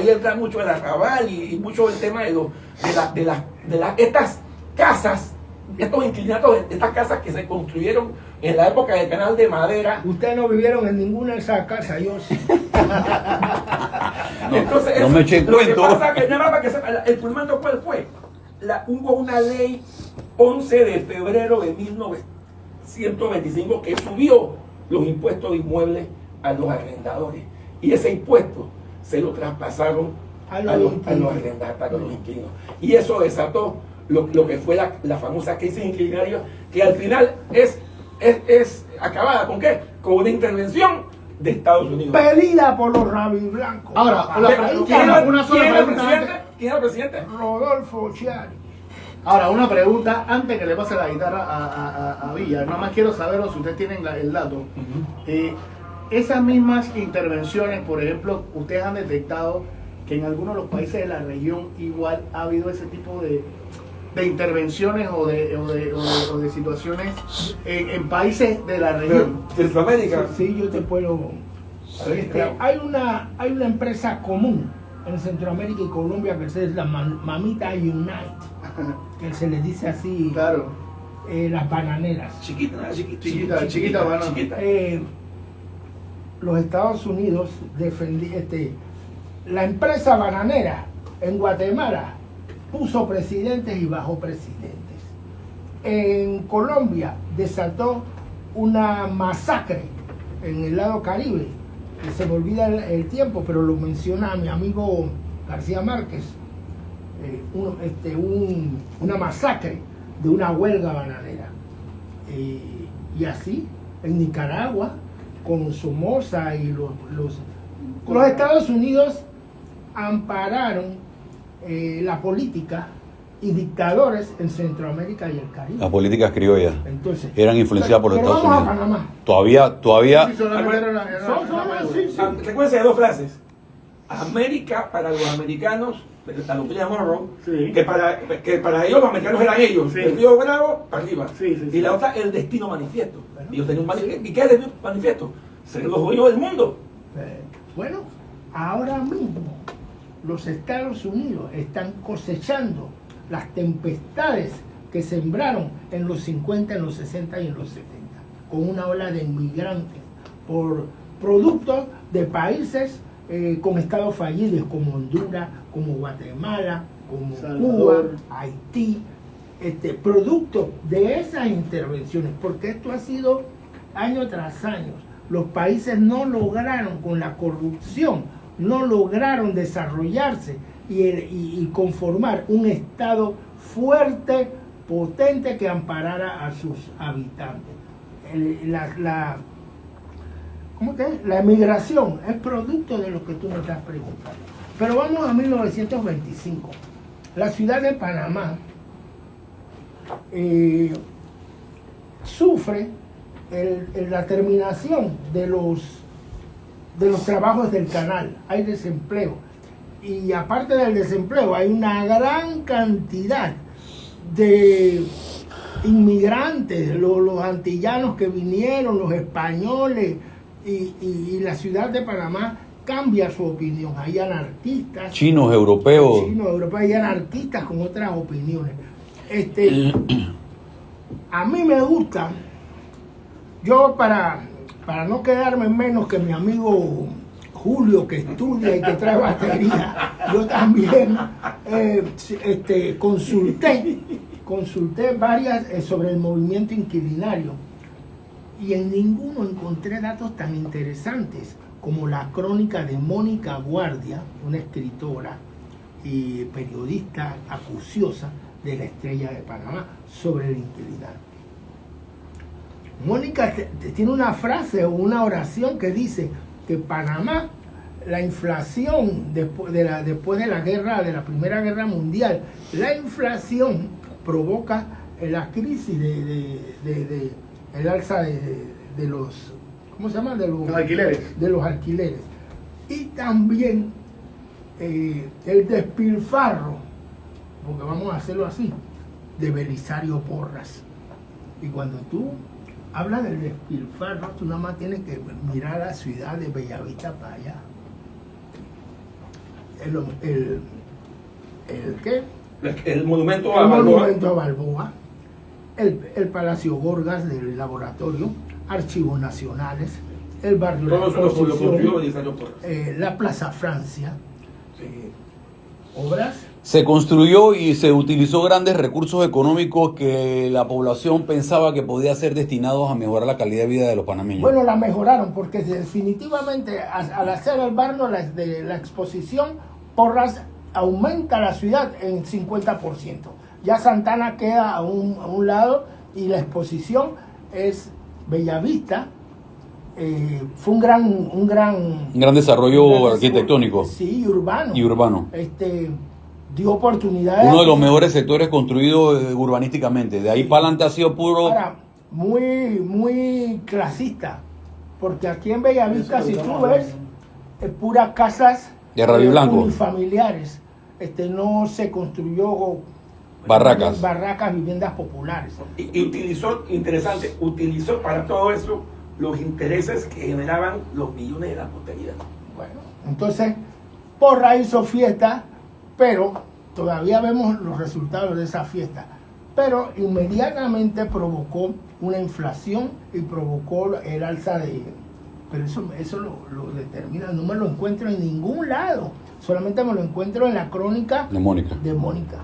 entra mucho el arrabal y mucho el tema de estas casas, estos inquilinatos, estas casas que se construyeron en la época del Canal de Madera. Ustedes no vivieron en ninguna de esas casas, yo sí. Entonces, no me echen lo cuento. que pasa que, nada más para que sepa, el fundamento ¿cuál fue? Hubo una ley 11 de febrero de 1925 que subió los impuestos de inmuebles a los arrendadores. Y ese impuesto se lo traspasaron a los arrendatarios, a los inquilinos. Y eso desató lo que fue la famosa crisis inquilinaria, que al final es acabada ¿con qué? Con una intervención de Estados Unidos. Pedida por los rabiblancos. Ahora, ¿Quién era el presidente? Rodolfo Chiari. Ahora, una pregunta antes que le pase la guitarra a Villa. Nada más quiero saber si ustedes tienen el dato. Esas mismas intervenciones, por ejemplo, ustedes han detectado que en algunos de los países de la región igual ha habido ese tipo de intervenciones o de situaciones en países de la región. Centroamérica. Sí, yo te puedo. Hay una empresa común en Centroamérica y Colombia, que es la Mamita Unite, que se le dice así, Claro. Las bananeras. Chiquita, banana. chiquita. Los Estados Unidos la empresa bananera en Guatemala puso presidentes y bajó presidentes. En Colombia desató una masacre en el lado Caribe, que se me olvida el tiempo, pero lo menciona mi amigo García Márquez, una masacre de una huelga bananera. Y así, en Nicaragua, con Somoza y los Estados Unidos ampararon la política y dictadores en Centroamérica y el Caribe. Las políticas criollas Entonces, eran influenciadas por los pero Estados vamos a Unidos. Panamá. Todavía, Sí, solamente Sí. Recuérdense de dos frases. América para los americanos, la doctrina Monroe, Sí. que para ellos los americanos eran ellos, Sí. el Río Bravo para arriba. Sí. Y la otra, el destino manifiesto. Bueno. Ellos tenían un manifiesto. ¿Y qué es el destino manifiesto? Ser los dueños del mundo. Bueno, ahora mismo los Estados Unidos están cosechando las tempestades que sembraron en los 50, en los 60 y en los 70, con una ola de inmigrantes por productos de países con estados fallidos como Honduras, como Guatemala, como Salvador. Cuba, Haití, producto de esas intervenciones, porque esto ha sido año tras año. Los países no lograron, con la corrupción, no lograron desarrollarse y conformar un Estado fuerte, potente, que amparara a sus habitantes. ¿Cómo que es? La emigración es producto de lo que tú me estás preguntando. Pero vamos a 1925. La ciudad de Panamá sufre la terminación de los trabajos del canal. Hay desempleo. Y aparte del desempleo, hay una gran cantidad de inmigrantes, los antillanos que vinieron, los españoles, y la ciudad de Panamá cambia su opinión. Hay anarquistas, chinos, europeos. hay anarquistas con otras opiniones. A mí me gusta, yo para no quedarme menos que mi amigo Julio, que estudia y que trae batería, yo también consulté varias sobre el movimiento inquilinario, y en ninguno encontré datos tan interesantes como la crónica de Mónica Guardia, una escritora y periodista acuciosa de La Estrella de Panamá, sobre el inquilinario. Mónica tiene una frase o una oración que dice que Panamá, la inflación después de la Primera Guerra Mundial, la inflación provoca la crisis el alza de los, ¿cómo se llama? De los alquileres. De los alquileres. Y también el despilfarro, porque vamos a hacerlo así, de Belisario Porras. Y cuando tú hablas del despilfarro, tú nada más tienes que mirar la ciudad de Bellavista para allá. El monumento a El Balboa. monumento a Balboa, el Palacio Gorgas del laboratorio, archivos nacionales, el barrio Todo eso lo construyó Exposición, Belisario Porras. la Plaza Francia, obras. Se construyó y se utilizó grandes recursos económicos que la población pensaba que podía ser destinados a mejorar la calidad de vida de los panameños. Bueno, la mejoraron porque definitivamente al hacer el barrio de la exposición, Porras aumenta la ciudad en 50%. Ya Santana queda a un lado y la exposición es Bellavista. Fue un gran Desarrollo arquitectónico. Sí, y urbano. Y urbano. Dio oportunidades. Uno de los mejores sectores construidos urbanísticamente. De ahí para adelante ha sido puro. Ahora, muy clasista. Porque aquí en Bellavista, si tú ves, es puras casas de radio blanco, unifamiliares. No se construyó barracas, viviendas populares. Y utilizó para todo eso los intereses que generaban los millones de la posteridad. Bueno, entonces Porra hizo fiesta, pero todavía vemos los resultados de esa fiesta. Pero inmediatamente provocó una inflación y provocó el alza de... Pero eso lo determina, no me lo encuentro en ningún lado, solamente me lo encuentro en la crónica De Mónica. de Mónica.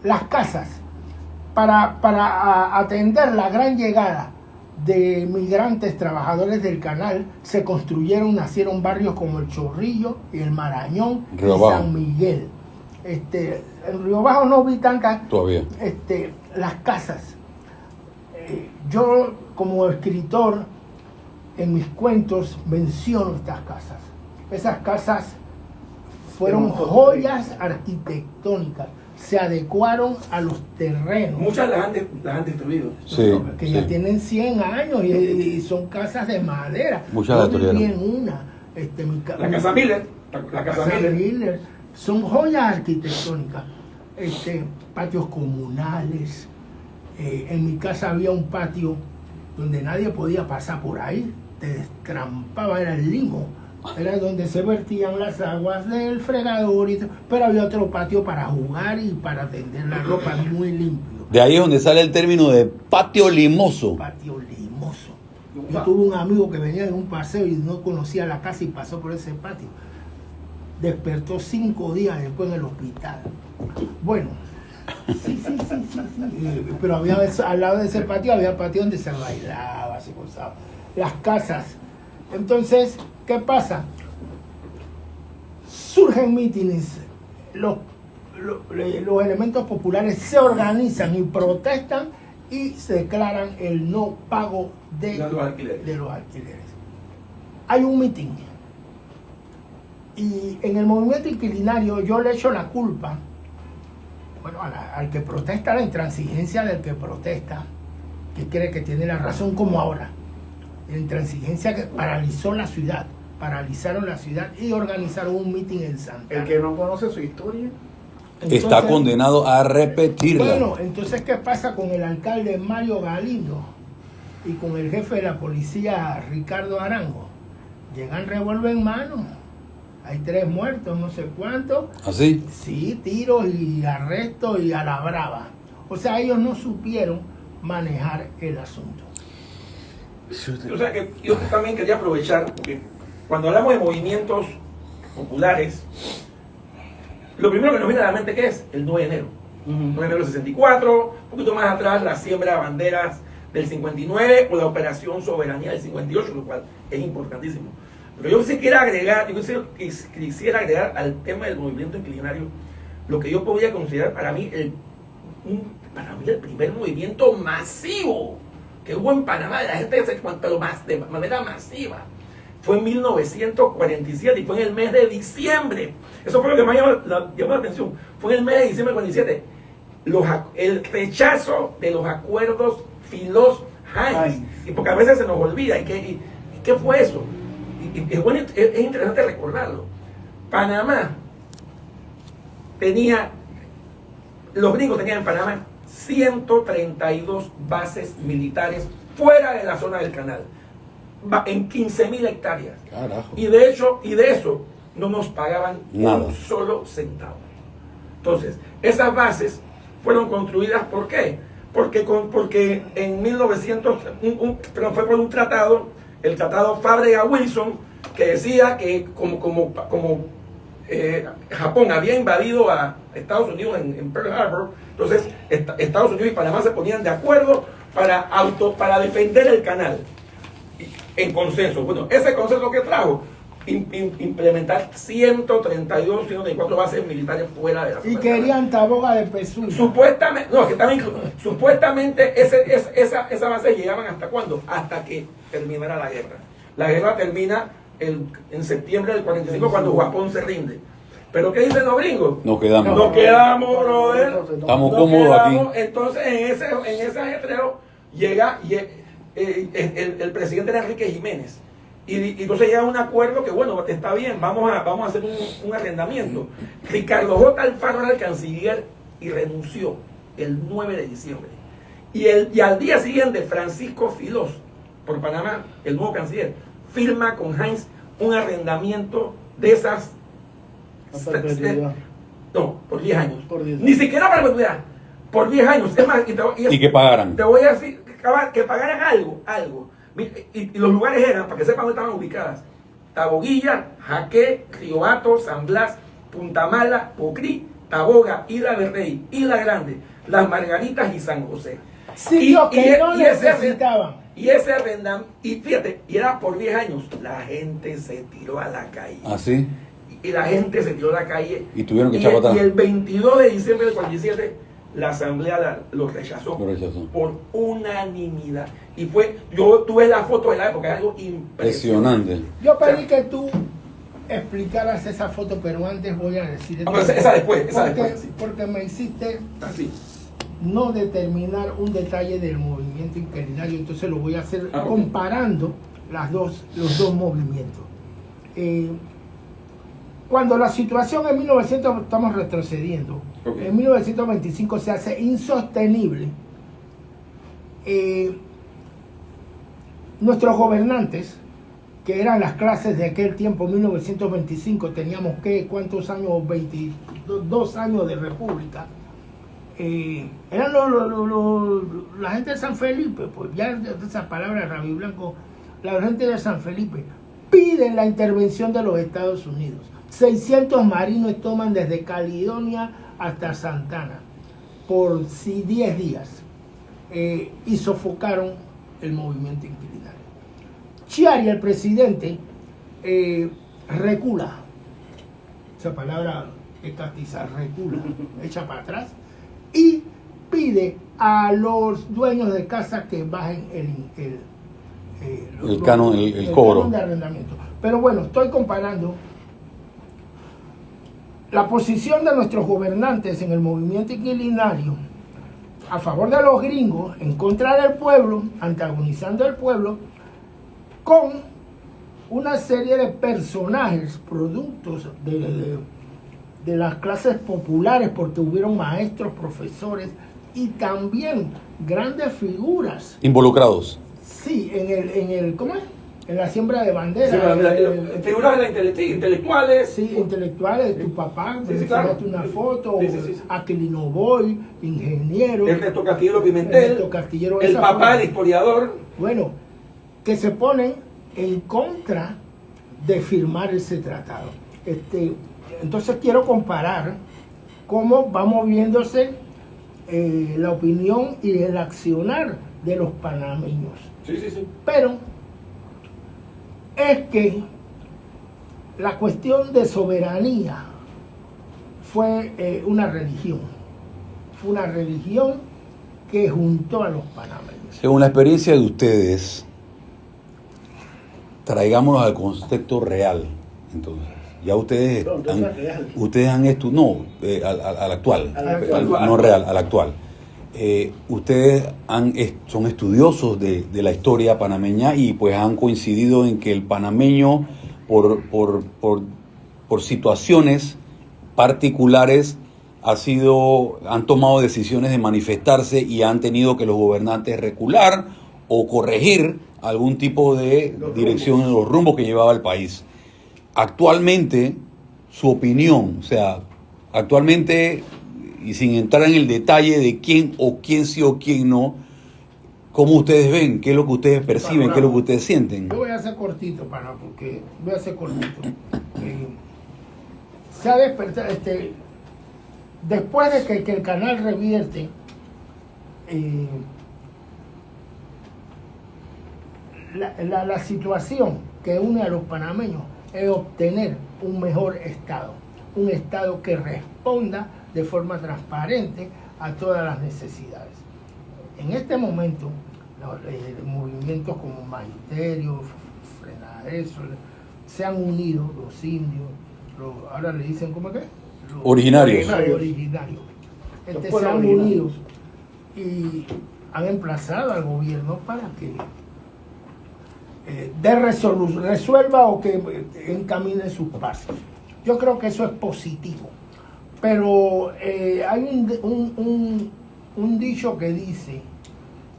Las casas, para atender la gran llegada de migrantes trabajadores del canal, se construyeron, nacieron barrios como el Chorrillo, el Marañón Río y Bajo. San Miguel. En Río Bajo no vi tantas. Todavía. Las casas. Yo como escritor en mis cuentos menciono estas casas. Esas casas fueron joyas arquitectónicas, se adecuaron a los terrenos. Muchas las han destruido. Sí, Que sí. ya tienen 100 años y son casas de madera. Muchas Yo las destruyeron. viví en una. La Casa Miller. La Casa Miller. Miller. Son joyas arquitectónicas. Patios comunales. En mi casa había un patio donde nadie podía pasar por ahí. Te destrampaba, era el limo. Era donde se vertían las aguas del fregador. Pero había otro patio para jugar y para tender la ropa, muy limpio. De ahí es donde sale el término de patio limoso. Patio limoso. Yo tuve un amigo que venía de un paseo y no conocía la casa y pasó por ese patio. Despertó 5 días después en el hospital. Bueno, sí. Pero había al lado de ese patio había patio donde se bailaba, se gozaba. Las casas. Entonces, ¿qué pasa? Surgen mítines, los elementos populares se organizan y protestan y se declaran el no pago de los alquileres. Hay un mitin y en el movimiento inquilinario yo le echo la culpa, bueno, al que protesta, la intransigencia del que protesta, que cree que tiene la razón, como ahora. La intransigencia que paralizaron la ciudad y organizaron un mitin en Santa. El que no conoce su historia. Está condenado a repetirla. Bueno, entonces, ¿qué pasa con el alcalde Mario Galindo y con el jefe de la policía Ricardo Arango? Llegan revólver en mano. Hay 3 muertos, no sé cuántos. ¿Así? Sí, tiros y arrestos y a la brava. O sea, ellos no supieron manejar el asunto. O sea que yo también quería aprovechar, porque cuando hablamos de movimientos populares, lo primero que nos viene a la mente ¿qué es? El 9 de enero. 9 de enero del 64, un poquito más atrás la siembra de banderas del 59 o la operación Soberanía del 58, lo cual es importantísimo. Pero yo quisiera agregar al tema del movimiento inclinario lo que yo podría considerar para mí el primer movimiento masivo que hubo en Panamá, la gente se pero más de manera masiva. Fue en 1947 y fue en el mes de diciembre. Eso fue lo que me llamó la atención. Fue en el mes de diciembre del 47. El rechazo de los acuerdos Filos-Hines. Y porque a veces se nos olvida. ¿Y qué fue eso? Y es interesante recordarlo. Panamá los gringos tenían en Panamá 132 bases militares fuera de la zona del canal, en 15.000 hectáreas. Carajo. Y de eso no nos pagaban nada, un solo centavo. Entonces, esas bases fueron construidas, ¿por qué? Porque en 1900, pero fue por un tratado, el tratado Fábrega-Wilson, que decía que como Japón había invadido a Estados Unidos en Pearl Harbor, entonces Estados Unidos y Panamá se ponían de acuerdo para defender el canal en consenso. Bueno, ese consenso que trajo implementar 132, 134 bases militares fuera de la zona. Y querían Taboga de Pezuña. Supuestamente esa base llegaban ¿hasta cuándo? Hasta que terminara la guerra. La guerra termina en septiembre del 45 cuando Japón se rinde. ¿Pero qué dicen los gringos? Nos quedamos. Nos quedamos, brother. Estamos cómodos aquí. Entonces en ese ajetreo llega el presidente era Enrique Jiménez. Y entonces llega a un acuerdo que, bueno, está bien, vamos a hacer un arrendamiento. Ricardo J. Alfaro era el canciller y renunció el 9 de diciembre. Y al día siguiente, Francisco Filós, por Panamá, el nuevo canciller, firma con Hines un arrendamiento de esas La perpetuidad. No, por 10 años. Por 10 Ni años. siquiera perpetuidad. Por 10 años. Es más, Y que pagaran. te voy a decir que pagaran algo. Y los lugares eran, para que sepan dónde estaban ubicadas: Taboguilla, Jaque, Río Hato, San Blas, Punta Mala, Pocrí, Taboga, Isla del Rey, Isla Grande, Las Margaritas y San José. Sitios que no necesitaban. Y ese arrendamiento, y fíjate, y era por 10 años, la gente se tiró a la calle. Así. Y la gente se tiró a la calle. Y tuvieron que echar para Y atrás. el 22 de diciembre del 47, la asamblea lo rechazó. Lo rechazó. Por unanimidad. Y fue, yo tuve la foto de la época, es algo impresionante. Impresionante. Yo pedí que tú explicaras esa foto, pero antes voy a decir... Ah, pero esa después, porque, sí. porque me hiciste Así. no determinar un detalle del movimiento inquilinario, entonces lo voy a hacer Ah, ok. comparando los dos movimientos. Cuando la situación en 1900, estamos retrocediendo, Ok. en 1925 se hace insostenible, nuestros gobernantes, que eran las clases de aquel tiempo, 1925, teníamos que, ¿cuántos años? 22 años de república. Eran la gente de San Felipe, pues ya esa palabra Rabi Blanco, la gente de San Felipe piden la intervención de los Estados Unidos. 600 marines toman desde Caledonia hasta Santana por 10 días y sofocaron el movimiento inquilinario. Chiari, el presidente, recula. Esa palabra es castiza, recula, echa para atrás y pide a los dueños de casa que bajen El canon, el cobro. canon de arrendamiento. Pero bueno, estoy comparando la posición de nuestros gobernantes en el movimiento inquilinario a favor de los gringos, en contra del pueblo, antagonizando al pueblo, con una serie de personajes, productos de las clases populares, porque hubieron maestros, profesores y también grandes figuras. Involucrados. Sí, en el ¿cómo es? En la siembra de banderas. Figuras intelectuales. Sí, intelectuales, tu papá, Sí, claro. una foto, Sí. Aquilino Boy, ingeniero, Ernesto Castillero Pimentel. Ernesto Castillero, El esa papá, fue- el historiador. Bueno, que se ponen en contra de firmar ese tratado. Entonces quiero comparar cómo va moviéndose la opinión y el accionar de los panameños. Sí. Pero es que la cuestión de soberanía fue una religión. Fue una religión que juntó a los panameños. Según la experiencia de ustedes, traigámonos al contexto real. Entonces, ya ustedes No, entonces es real. ustedes han estudiado, no, al actual, Al actual. no real, al actual. Ustedes son estudiosos de la historia panameña y pues han coincidido en que el panameño por situaciones particulares han tomado decisiones de manifestarse y han tenido que los gobernantes recular o corregir algún tipo de dirección en los rumbos que llevaba el país. Actualmente, su opinión, o sea, actualmente, y sin entrar en el detalle de quién sí o quién no, ¿cómo ustedes ven? ¿Qué es lo que ustedes perciben? ¿Qué es lo que ustedes sienten? Yo voy a hacer cortito, porque voy a hacer cortito. Se ha despertado, después de que el canal revierte, la situación que une a los panameños es obtener un mejor Estado, un Estado que responda de forma transparente a todas las necesidades. En este momento, los movimientos como Magisterio, Frenadeso, se han unido, los indios, ahora le dicen, ¿cómo es que? Originarios. Originarios. Los Se pueblos han originarios. unido y han emplazado al gobierno para que resuelva o que encamine sus pasos. Yo creo que eso es positivo. Pero hay un dicho que dice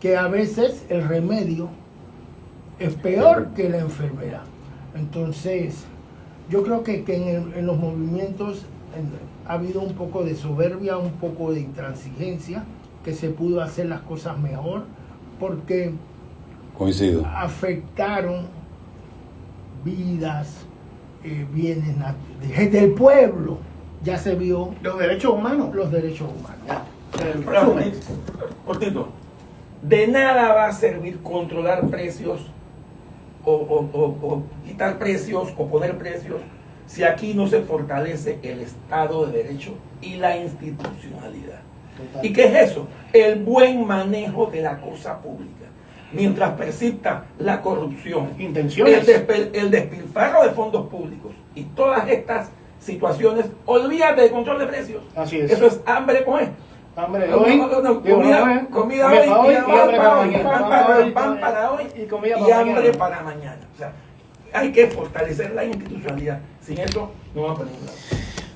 que a veces el remedio es peor que la enfermedad. Entonces, Yo creo que en los movimientos ha habido un poco de soberbia, un poco de intransigencia, que se pudo hacer las cosas mejor, porque Coincido. afectaron vidas, bienes del pueblo. Ya se vio Los derechos humanos. los derechos humanos. Ya. El Pero, resumen. cortito, de nada va a servir controlar precios o quitar precios o poner precios si aquí no se fortalece el Estado de Derecho y la institucionalidad. Total. ¿Y qué es eso? El buen manejo de la cosa pública. Mientras persista la corrupción, Intenciones. el despilfarro de fondos públicos y todas estas situaciones, olvídate del control de precios. Así es. Eso es hambre con esto. Hambre de hoy. Comida hoy, para y hambre para hoy, mañana. pan para hoy y comida y para hambre mañana. para mañana. O sea, hay que fortalecer la institucionalidad. Sin eso no vamos a ningún lado.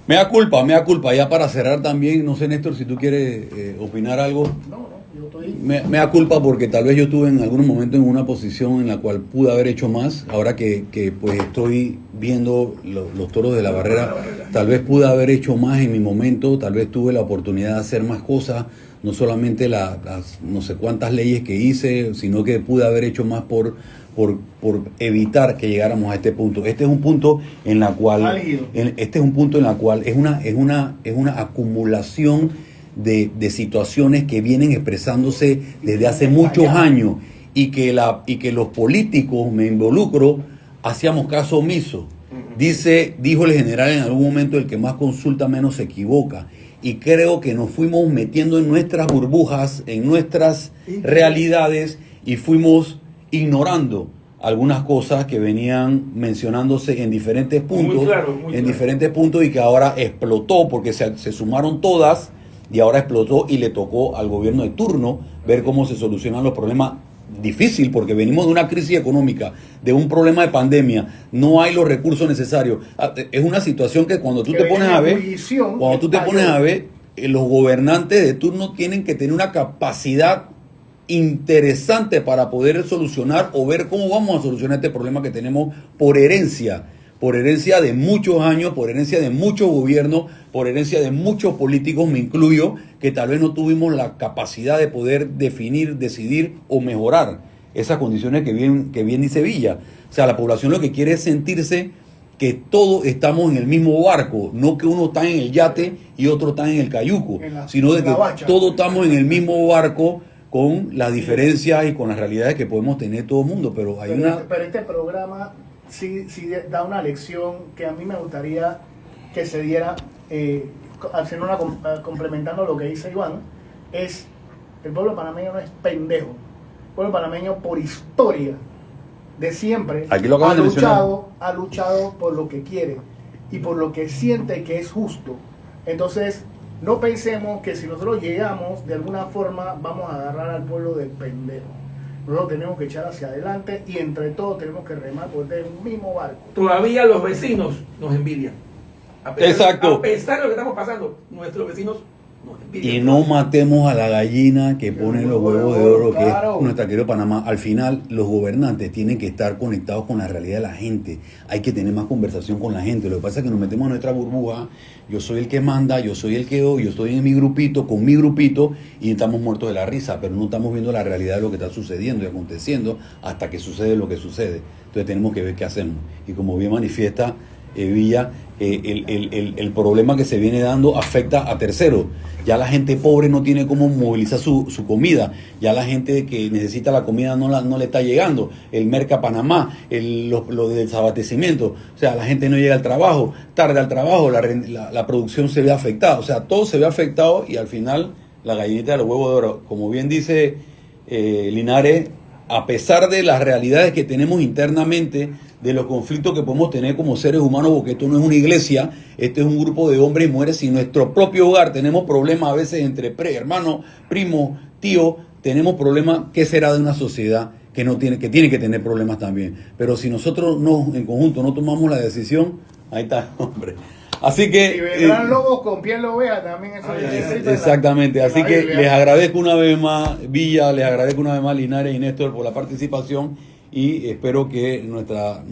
Me da culpa. Ya para cerrar también, no sé, Néstor, si tú quieres opinar algo. No, yo estoy. Me da culpa porque tal vez yo estuve en algunos momentos en una posición en la cual pude haber hecho más. Ahora que pues estoy viendo los toros de la barrera, tal vez pude haber hecho más en mi momento, tal vez tuve la oportunidad de hacer más cosas, no solamente las no sé cuántas leyes que hice, sino que pude haber hecho más por evitar que llegáramos a este punto. Este es un punto en la cual es una acumulación de situaciones que vienen expresándose desde hace muchos años y que los políticos, me involucro, hacíamos caso omiso. Dijo el general en algún momento: el que más consulta menos se equivoca. Y creo que nos fuimos metiendo en nuestras burbujas, en nuestras realidades, y fuimos ignorando algunas cosas que venían mencionándose en diferentes puntos, diferentes puntos, y que ahora explotó porque se sumaron todas y ahora explotó y le tocó al gobierno de turno ver cómo se solucionan los problemas. Difícil porque venimos de una crisis económica, de un problema de pandemia, no hay los recursos necesarios. Es una situación que cuando tú te pones a ver, los gobernantes de turno tienen que tener una capacidad interesante para poder solucionar o ver cómo vamos a solucionar este problema que tenemos por herencia de muchos años, por herencia de muchos gobiernos, por herencia de muchos políticos, me incluyo, que tal vez no tuvimos la capacidad de poder definir, decidir o mejorar esas condiciones que bien dice Villa. O sea, la población lo que quiere es sentirse que todos estamos en el mismo barco, no que uno está en el yate y otro está en el cayuco, sino de que todos estamos en el mismo barco, con las diferencias y con las realidades que podemos tener todo el mundo, pero este programa sí da una lección que a mí me gustaría que se diera, complementando lo que dice Iván, es: el pueblo panameño no es pendejo. El pueblo panameño, por historia de siempre, aquí lo acaban de mencionar, ha luchado por lo que quiere y por lo que siente que es justo. Entonces, no pensemos que si nosotros llegamos de alguna forma vamos a agarrar al pueblo del pendejo. Nosotros tenemos que echar hacia adelante y entre todos tenemos que remar por el mismo barco. Todavía los vecinos nos envidian. Exacto. A pesar de lo que estamos pasando, nuestros vecinos nos envidian. Y no matemos a la gallina que pone los huevos de oro, que claro, es nuestra querida Panamá. Al final, los gobernantes tienen que estar conectados con la realidad de la gente. Hay que tener más conversación con la gente. Lo que pasa es que nos metemos en nuestra burbuja. Yo soy el que manda, yo soy el que doy, yo estoy en mi grupito, con mi grupito, y estamos muertos de la risa, pero no estamos viendo la realidad de lo que está sucediendo y aconteciendo hasta que sucede lo que sucede. Entonces tenemos que ver qué hacemos. Y como bien manifiesta Villa, el problema que se viene dando afecta a terceros. Ya la gente pobre no tiene cómo movilizar su comida. Ya la gente que necesita la comida no le está llegando. El Merca Panamá, lo del desabastecimiento. O sea, la gente no llega al trabajo, tarde al trabajo, la producción se ve afectada. O sea, todo se ve afectado y al final la gallinita de los huevos de oro. Como bien dice Linares, a pesar de las realidades que tenemos internamente, de los conflictos que podemos tener como seres humanos, porque esto no es una iglesia, este es un grupo de hombres y mujeres, y en nuestro propio hogar tenemos problemas a veces entre hermanos, primos, tíos, tenemos problemas. ¿Qué será de una sociedad que tiene que tener problemas también? Pero si nosotros en conjunto no tomamos la decisión, ahí está, hombre. Así que... Y vendrán lobos con piel de oveja también. Eso exactamente, así que les agradezco una vez más, Villa, les agradezco una vez más, Linares y Néstor, por la participación, y espero que nuestra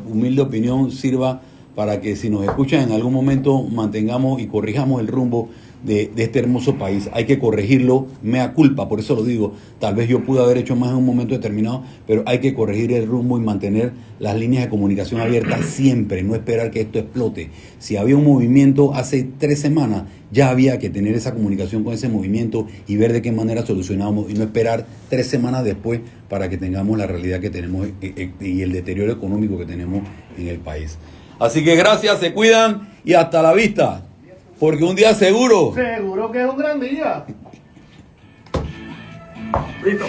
humilde opinión sirva para que si nos escuchan en algún momento mantengamos y corrijamos el rumbo de este hermoso país. Hay que corregirlo, mea culpa, por eso lo digo. Tal vez yo pude haber hecho más en un momento determinado, pero hay que corregir el rumbo y mantener las líneas de comunicación abiertas siempre, no esperar que esto explote. Si había un movimiento hace 3 semanas, ya había que tener esa comunicación con ese movimiento y ver de qué manera solucionamos y no esperar 3 semanas después para que tengamos la realidad que tenemos y el deterioro económico que tenemos en el país. Así que gracias, se cuidan y hasta la vista. Porque un día seguro. Seguro que es un gran día. Listo,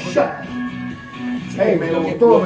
Ey, me gustó,